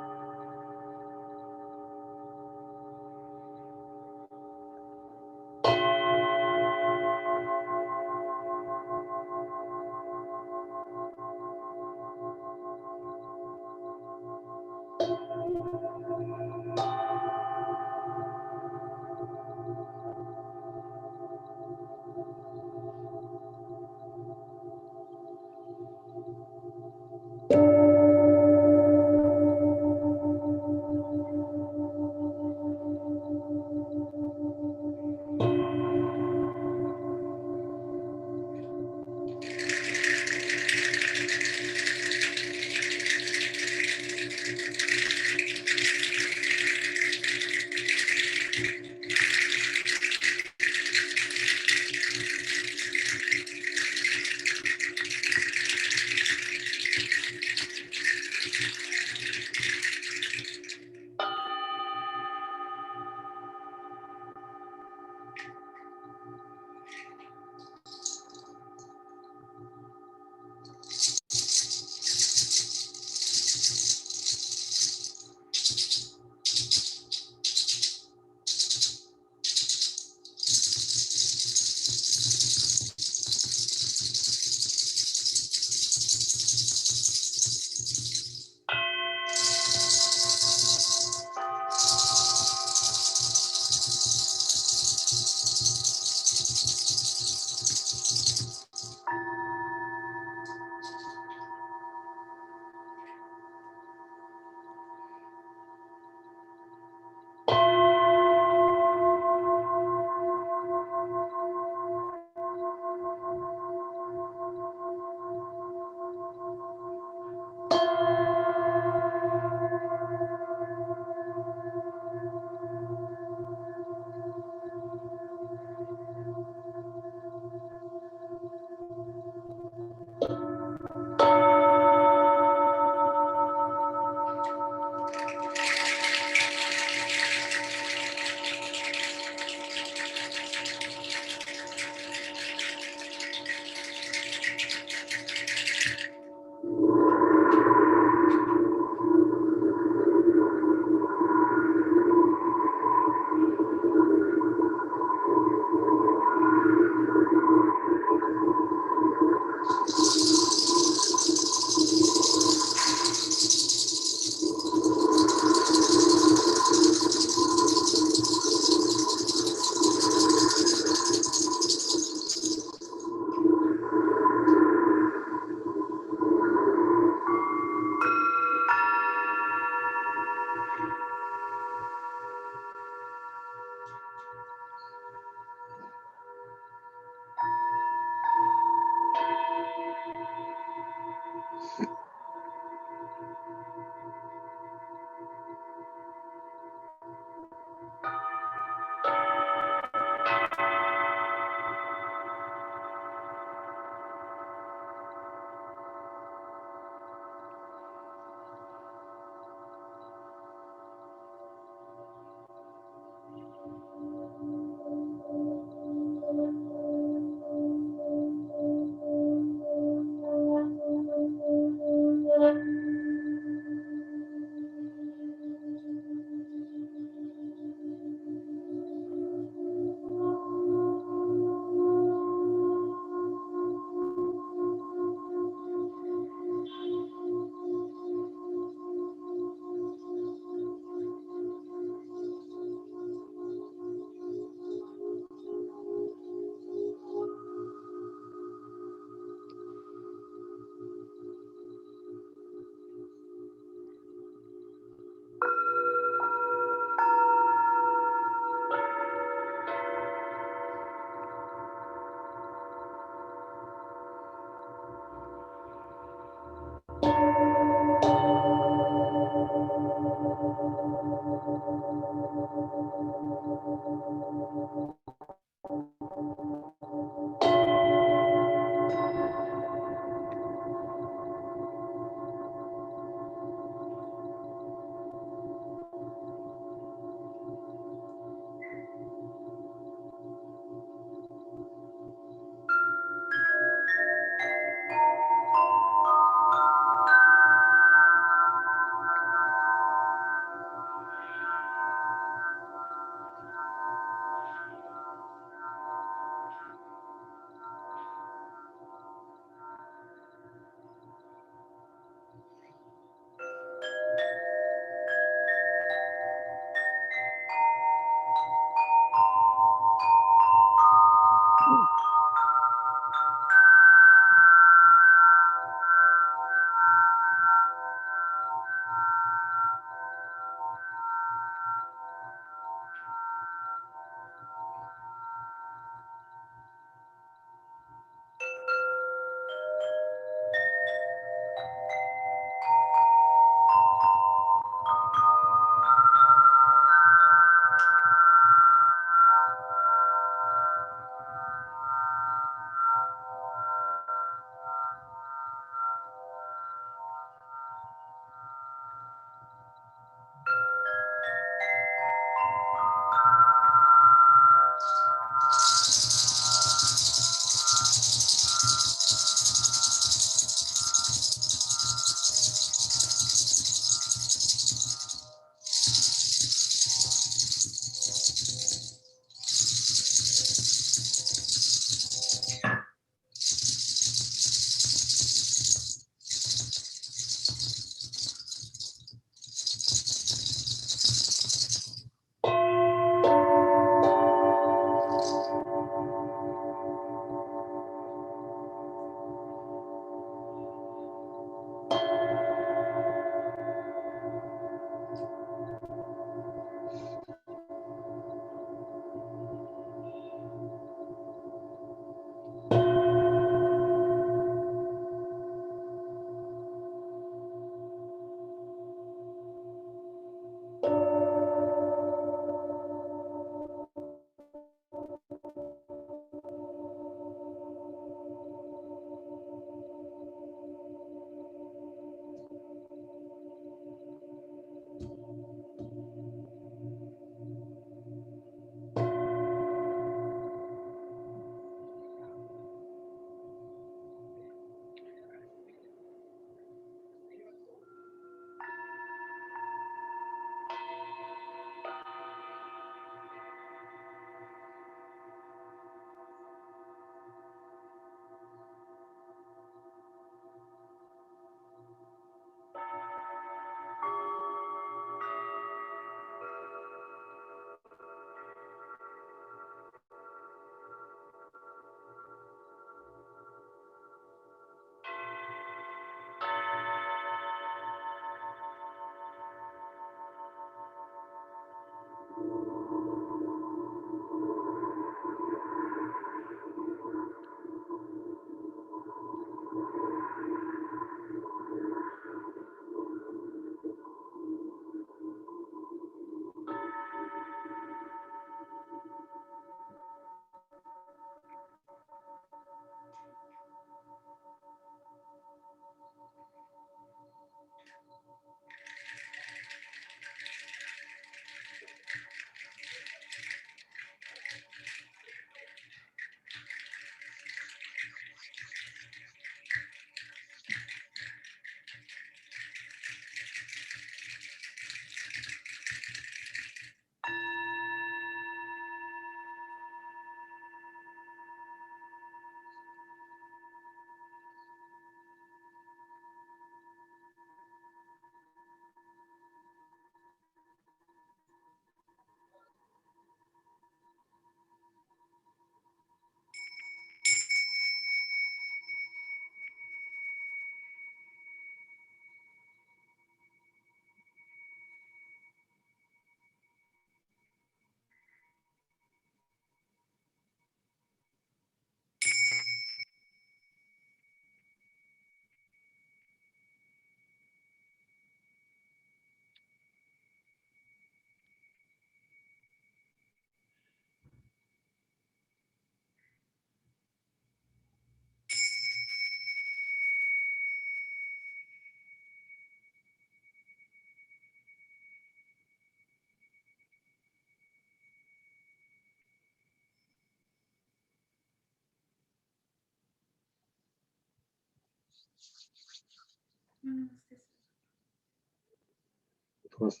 It was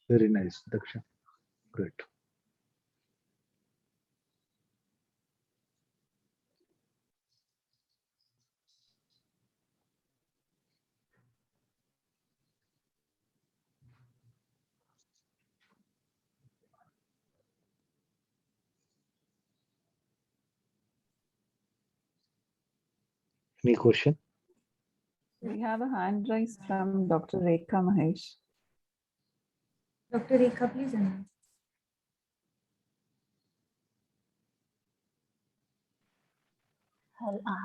very nice, Daksha. Great. Any question? We have a hand raised from Dr. Rekha Mahesh. Dr. Rekha, please unmute.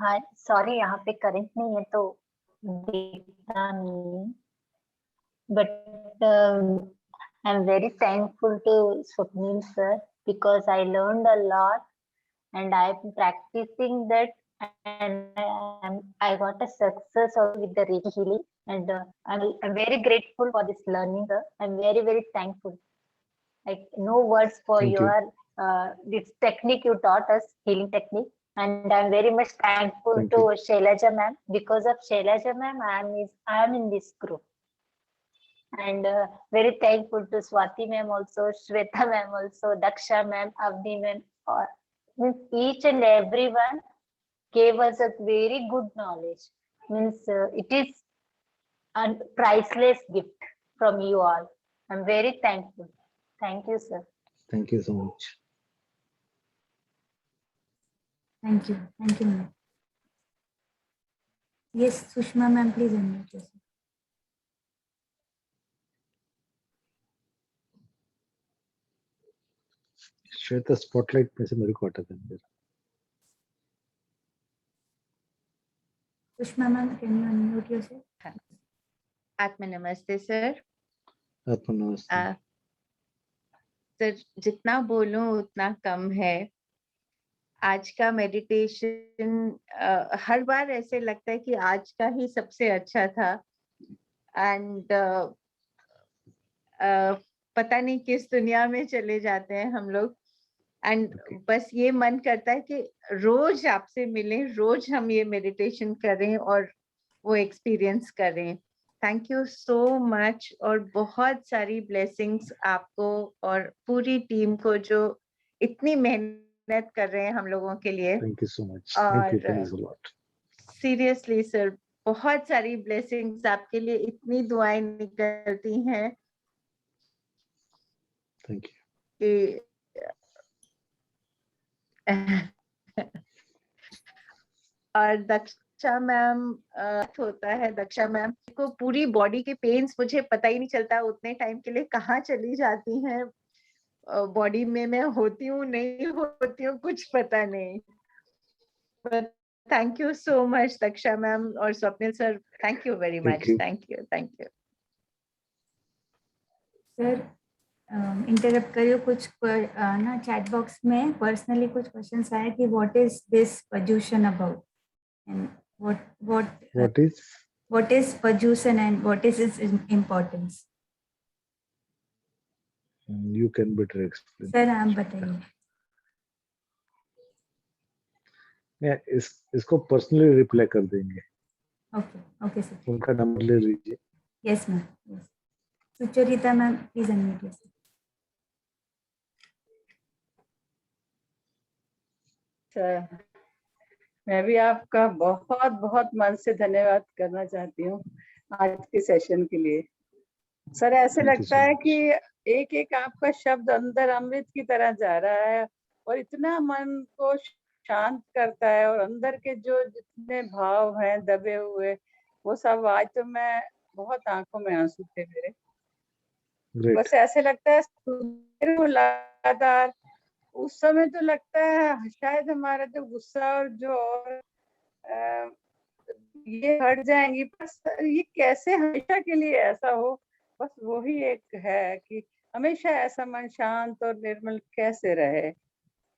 Hi sorry यहाँ पे करंट नहीं है तो दिखता नहीं but I am very thankful to Swapnil sir because I learned a lot and I'm practicing that and I got a success with the Reiki healing and I'm very grateful for this learning sir. I'm very thankful. Like no words for Thank you. your this technique you taught us, healing technique. And I'm very much thankful Thank to you. Shailaja ma'am. Because of Shailaja ma'am, I am in this group. And very thankful to Swati ma'am also, Shweta ma'am also, Daksha ma'am, Avni ma'am. Or means each and everyone gave us a very good knowledge. Means it is a priceless gift from you all. I'm very thankful. Thank you, sir. Thank you so much. Thank you. Thank you, ma'am. Yes, Sushma ma'am, please unmute yourself. Shweta spotlight में से मेरे को हटा देंगे. Sushma ma'am, can you unmute yourself? आत्मा नमस्ते sir. आपको नमस्ते. सर जितना बोलूं उतना कम है. आज का मेडिटेशन हर बार ऐसे लगता है कि आज का ही सबसे अच्छा था. एंड पता नहीं किस दुनिया में चले जाते हैं हम लोग. एंड बस ये मन करता है कि रोज आपसे मिलें, रोज हम ये मेडिटेशन करें और वो एक्सपीरियंस करें. थैंक यू सो मच और बहुत सारी ब्लेसिंग्स आपको और पूरी टीम को जो इतनी मेहनत कर रहे हैं हम लोगों के लिए. Thank you so much. Thank you. Thanks a lot. Seriously sir बहुत सारी ब्लेसिंग्स आपके लिए, इतनी दुआएं निकलती हैं. Thank you. कि और दक्षा मैम होता है, दक्षा मैम को पूरी बॉडी के पेन्स मुझे पता ही नहीं चलता उतने टाइम के लिए कहाँ चली जाती हैं. बॉडी में मैं होती हूँ नहीं होती हूँ कुछ पता नहीं। Thank you so much Taksha ma'am और Swapnil sir, thank you very much, thank you. Sir interrupt करियो, कुछ ना चैट बॉक्स में पर्सनली कुछ क्वेश्चंस आए कि what is this Paryushan about and what is Paryushan and what is its importance. You can better explain. Sir आप बताइए। इसको पर्सनली रिप्लाई कर देंगे। Okay sir. उनका नंबर ले लीजिए। Yes ma'am, yes. Sucharita ma'am please unmute yourself. मैं भी आपका बहुत बहुत मन से धन्यवाद करना चाहती हूँ आज के सेशन के लिए। सर ऐसे लगता है कि एक एक आपका शब्द अंदर अमृत की तरह जा रहा है और इतना मन को शांत करता है, और अंदर के जो जितने भाव हैं दबे हुए वो सब, आज तो मैं बहुत आंखों में आंसू थे मेरे। बस ऐसे लगता है लगातार। उस समय तो लगता है शायद हमारा जो गुस्सा और जो और ये हट जाएंगी, बस ये कैसे हमेशा के लिए ऐसा हो, बस वही एक है कि हमेशा ऐसा मन शांत और निर्मल कैसे रहे,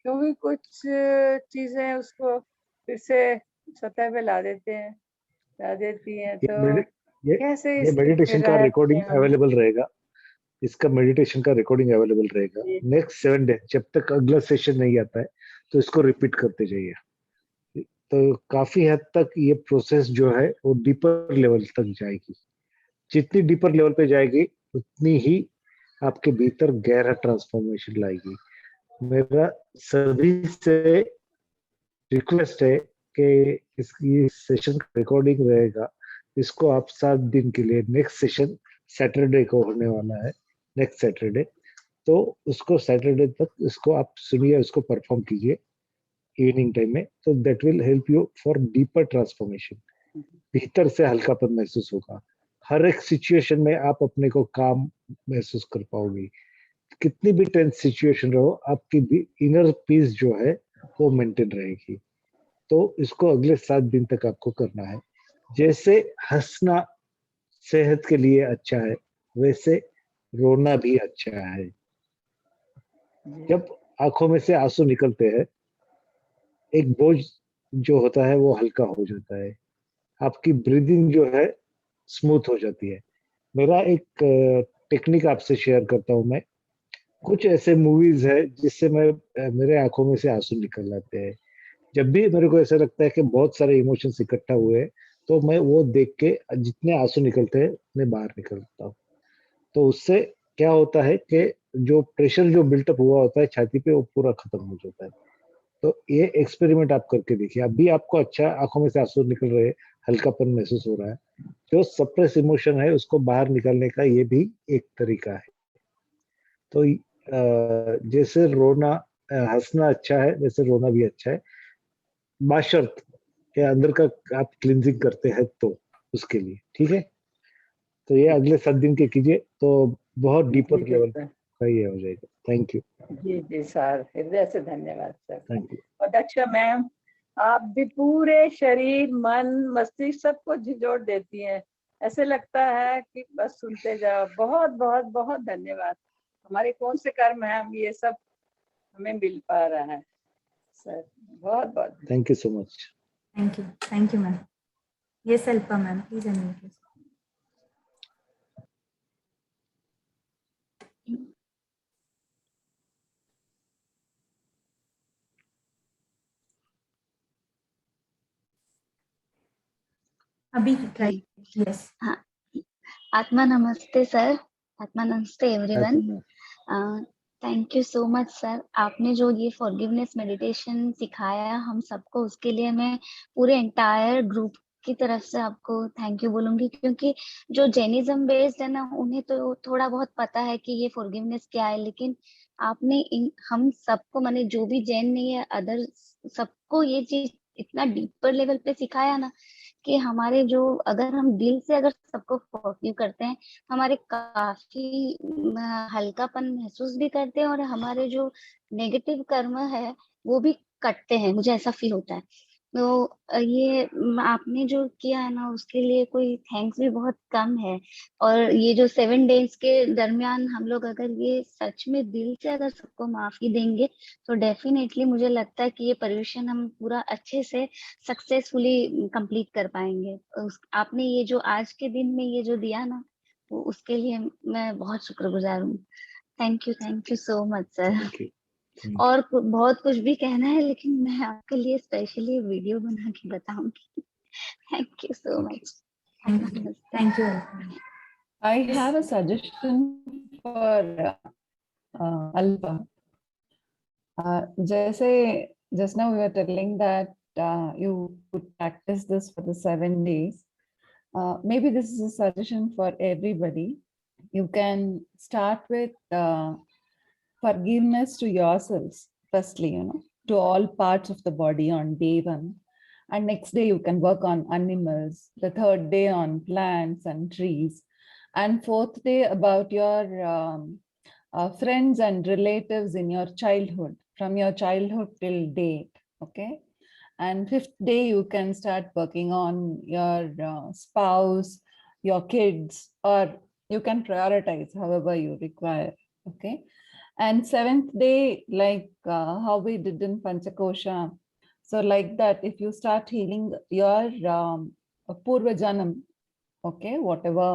क्योंकि कुछ चीजें उसको फिर से सतह पे ला देती हैं तो कैसे ये मेडिटेशन का रिकॉर्डिंग अवेलेबल रहेगा, इसका मेडिटेशन का रिकॉर्डिंग अवेलेबल रहेगा नेक्स्ट 7 डेज। जब तक अगला सेशन नहीं आता है तो इसको रिपीट करते जाइए, तो काफी हद तक ये प्रोसेस जो है वो डीपर लेवल तक जाएगी। जितनी डीपर लेवल पे जाएगी उतनी ही आपके भीतर गहरा ट्रांसफॉर्मेशन लाएगी। मेरा सभी से रिक्वेस्ट है कि इसकी सेशन का रिकॉर्डिंग रहेगा, इसको आप 7 दिन के लिए, नेक्स्ट सेशन सैटरडे को होने वाला है, नेक्स्ट सैटरडे, तो उसको सैटरडे तक इसको आप सुनिए, उसको परफॉर्म कीजिए इवनिंग टाइम में, तो that will help you for deeper transformation. भीतर से हल्कापन महसूस होगा, हर एक सिचुएशन में आप अपने को काम महसूस कर पाओगे। कितनी भी टेंस सिचुएशन रहो, आपकी भी इनर पीस जो है वो मेंटेन रहेगी। तो इसको अगले 7 दिन तक आपको करना है। जैसे हंसना सेहत के लिए अच्छा है, वैसे रोना भी अच्छा है। जब आंखों में से आंसू निकलते हैं, एक बोझ जो होता है वो हल्का हो जाता है, आपकी ब्रीदिंग जो है स्मूथ हो जाती है। मेरा एक टेक्निक आपसे शेयर करता हूँ मैं। कुछ ऐसे मूवीज है जिससे मेरे आंखों में से आंसू निकल जाते हैं। जब भी मेरे को ऐसा लगता है कि बहुत सारे इमोशंस इकट्ठा हुए हैं, तो मैं वो देख के जितने आंसू निकलते हैं मैं बाहर निकलता हूँ। तो उससे क्या होता है कि जो प्रेशर जो बिल्टअप हुआ होता है छाती पे, वो पूरा खत्म हो जाता है। तो ये एक्सपेरिमेंट आप करके देखिए, अभी आपको अच्छा आंखों में से आंसू निकल रहे हैं, हल्कापन महसूस हो रहा है, जो सप्रेस इमोशन है उसको बाहर निकालने का ये भी एक तरीका है। तो जैसे रोना हंसना अच्छा है, वैसे रोना भी अच्छा है, बाशर्त के अंदर का आप क्लींजिंग करते हैं तो उसके लिए, ठीक है। तो ये अगले 7 दिन के कीजिए तो बहुत डीपर लेवल का ये हो जाएगा। Thank you. जी सर, हृदय से धन्यवाद सर। Thank you. और दक्षा मैम, आप भी पूरे शरीर मन मस्तिष्क सबको झिझोड़ देती हैं, ऐसे लगता है कि बस सुनते जाओ। बहुत बहुत बहुत धन्यवाद। हमारे कौन से कर्म है, हम ये सब हमें मिल पा रहा है सर। बहुत बहुत thank you so much. Thank you ma'am. Yes Alpa ma'am please unmute. अभी ट्राई। यस। हाँ, आत्मा नमस्ते सर, आत्मा नमस्ते everyone. Thank you so much sir, आपने जो ये फॉरगिवनेस मेडिटेशन सिखाया हम सबको, उसके लिए मैं पूरे एंटायर ग्रुप की तरफ से आपको थैंक यू बोलूंगी, क्योंकि जो जैनिज्म बेस्ड है ना, उन्हें तो थोड़ा बहुत पता है कि ये फॉरगिवनेस क्या है, लेकिन आपने हम सबको, माने जो भी जैन नहीं है, अदर सबको ये चीज इतना डीपर लेवल पे सिखाया ना कि हमारे जो, अगर हम दिल से अगर सबको फॉरगिव करते हैं, हमारे काफी हल्कापन महसूस भी करते हैं और हमारे जो नेगेटिव कर्म है वो भी कटते हैं, मुझे ऐसा फील होता है। तो ये आपने जो किया है ना, उसके लिए कोई थैंक्स भी बहुत कम है। और ये जो 7 डेज के दरमियान हम लोग अगर ये सच में दिल से अगर सबको माफी देंगे तो डेफिनेटली मुझे लगता है कि ये पर्यूषण हम पूरा अच्छे से सक्सेसफुली कंप्लीट कर पाएंगे। आपने ये जो आज के दिन में ये जो दिया ना, वो उसके लिए मैं बहुत शुक्रगुजार हूँ। Thank you so much sir. और बहुत कुछ भी कहना है, लेकिन मैं आपके लिए स्पेशली वीडियो बना के बताऊंगी। Thank you so much. Thank you. I have a suggestion for Alpa. Just now we were telling that you could practice this for the 7 days. Maybe this is a suggestion for everybody. You can start with forgiveness to yourselves, firstly, to all parts of the body on day 1. And next day you can work on animals, the 3rd day on plants and trees, and 4th day about your friends and relatives in your childhood, from your childhood till date, okay? And 5th day you can start working on your spouse, your kids, or you can prioritize however you require, okay? And 7th day, like how we did in Panchakosha, so like that, if you start healing your Purva Janam, okay, whatever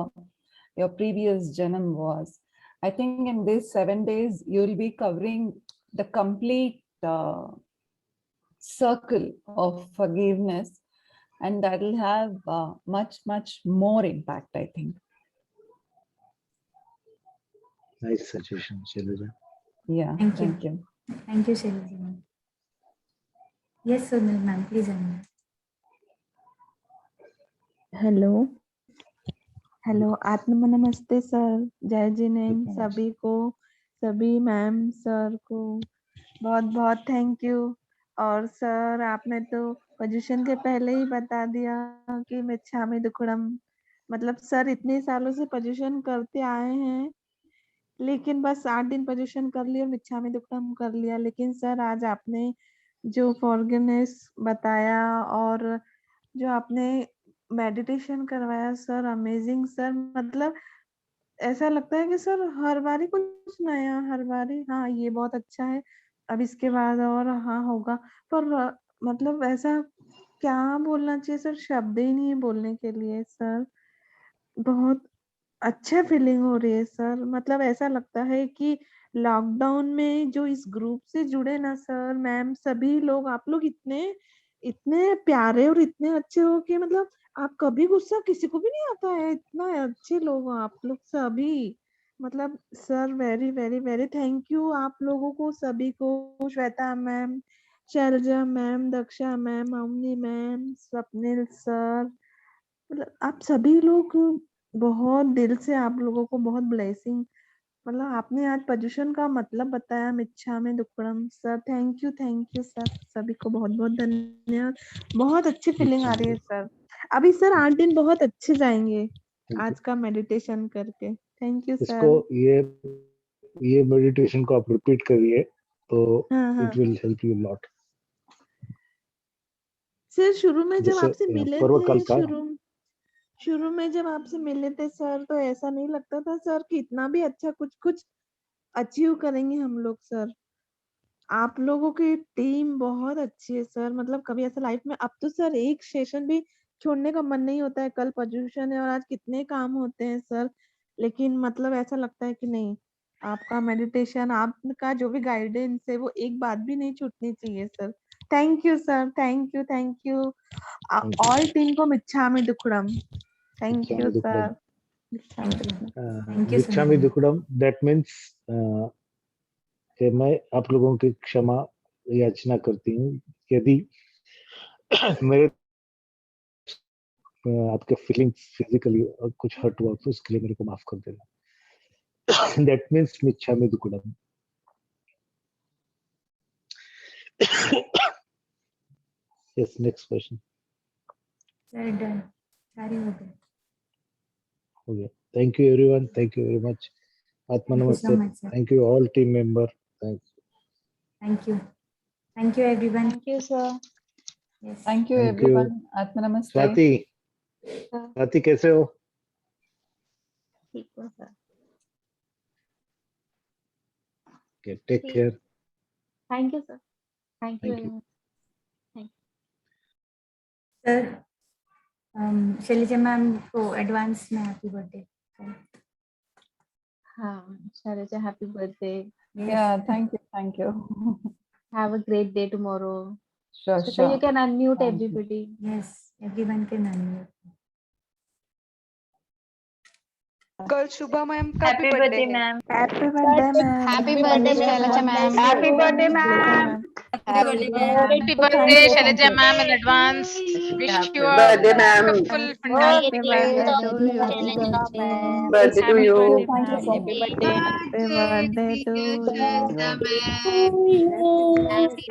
your previous Janam was, I think in these 7 days, you will be covering the complete circle of forgiveness, and that will have much more impact, I think. Nice suggestion, Shailaja. Yeah, thank you. Thank you, Shailaja. Yes, Sunil ma'am, please unmute. Hello आत्म नमस्ते sir, जय जिनेन्द्र सभी को, सभी ma'am sir को बहुत बहुत thank you. और सर आपने तो पोजीशन के पहले ही बता दिया कि मिच्छामि दुक्कडम, मतलब सर इतने सालों से पोजीशन करते आए हैं, लेकिन बस 8 दिन पोजीशन कर लिया और मिच्छामि दुक्कडम कर लिया। लेकिन सर आज आपने जो फॉरगिवनेस बताया और जो आपने मेडिटेशन करवाया सर, अमेजिंग सर। मतलब ऐसा लगता है कि सर हर बारी कुछ नया, हर बारी हाँ ये बहुत अच्छा है, अब इसके बाद और हाँ होगा। पर मतलब ऐसा क्या बोलना चाहिए सर, शब्द ही नहीं है बोलने के लिए सर। बहुत अच्छा फीलिंग हो रही है सर। मतलब ऐसा लगता है कि लॉकडाउन में जो इस ग्रुप से जुड़े ना सर, मैम सभी लोग, आप लोग इतने इतने प्यारे और इतने अच्छे हो कि मतलब आप कभी गुस्सा किसी को भी नहीं आता है, इतना अच्छे लोग हो आप लोग सभी। मतलब sir very very very thank you आप लोगों को सभी को, Shweta ma'am, Shailaja ma'am, Daksha ma'am, Avani ma'am, Swapnil sir, मतलब आप सभी लोग बहुत दिल से, आप लोगों को बहुत ब्लेसिंग। मतलब आपने आज पोजीशन का मतलब बताया, मिच्छामि दुक्कडम सर। थैंक यू सर, सभी को बहुत बहुत धन्यवाद। बहुत अच्छी फीलिंग आ रही है सर। अभी सर 8 दिन बहुत अच्छे जाएंगे आज का मेडिटेशन करके। थैंक यू इसको सर। ये मेडिटेशन को आप रिपीट करिए तो हाँ। It will help you lot. Sir शुरू में जब जैसे आपसे मिले पर्वकाल थे, का शुरू में जब आपसे मिले थे सर, तो ऐसा नहीं लगता था सर कि इतना भी अच्छा कुछ अचीव करेंगे हम लोग सर। आप लोगों की टीम बहुत अच्छी है सर। मतलब कभी ऐसा लाइफ में, अब तो सर एक सेशन भी छोड़ने का मन नहीं होता है। कल पोजीशन है और आज कितने काम होते हैं सर, लेकिन मतलब ऐसा लगता है कि नहीं, आपका मेडिटेशन, आपका जो भी गाइडेंस है, वो एक बात भी नहीं छूटनी चाहिए sir. Thank you sir, thank you all team को मिच्छामि दुक्कडम। Thank you sir. मिच्छामि दुक्कडम, दैट मीन्स कि मैं आप लोगों की क्षमा याचना करती हूँ यदि मेरे आपके फीलिंग्स फिजिकली कुछ हर्ट हुआ तो उसके लिए मेरे को माफ कर देना। दैट मीन्स मिच्छामि दुक्कडम। Yes, next question. Sir done, सारे हो गए। हो गया। Thank you everyone, thank you very much. आत्मा Thank you so नमस्ते। much, sir. Thank you all team member. Thank you everyone. Thank you, sir. Yes. Thank you Thank you. everyone. Atma Namaste. Swati कैसे हो? ठीक हो sir. Okay, take ठीक। care. Thank you, sir. Thank you Thank very you. much. Thank you. Sir Shailaja ma'am को advance में happy birthday. हाँ, Shailaja, happy birthday. Yeah, thank you, thank you. Have a great day tomorrow. Sure, Shweta, sure. you can unmute Thank you. everybody. Yes, everyone can unmute. कल शुभा ma'am का भी happy birthday birthday है। Ma'am. Happy birthday, ma'am. Happy birthday Shailaja ma'am. Happy birthday ma'am. Happy birthday, Shailaja ma'am, in advance. Wish you a Birthday, ma'am. full, fantastic Happy life. birthday to you. Birthday to Happy you. birthday, Thank you so ma'am. much. Happy birthday to you. Happy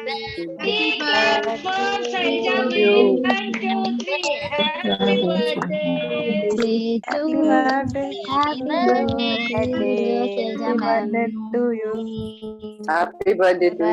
Three claps for Shailaja Thank ma'am. you. 1, 2, 3. Happy birthday. Happy birthday Happy to birthday, you. dear Shailaja Happy ma'am. birthday to you. Happy birthday to you.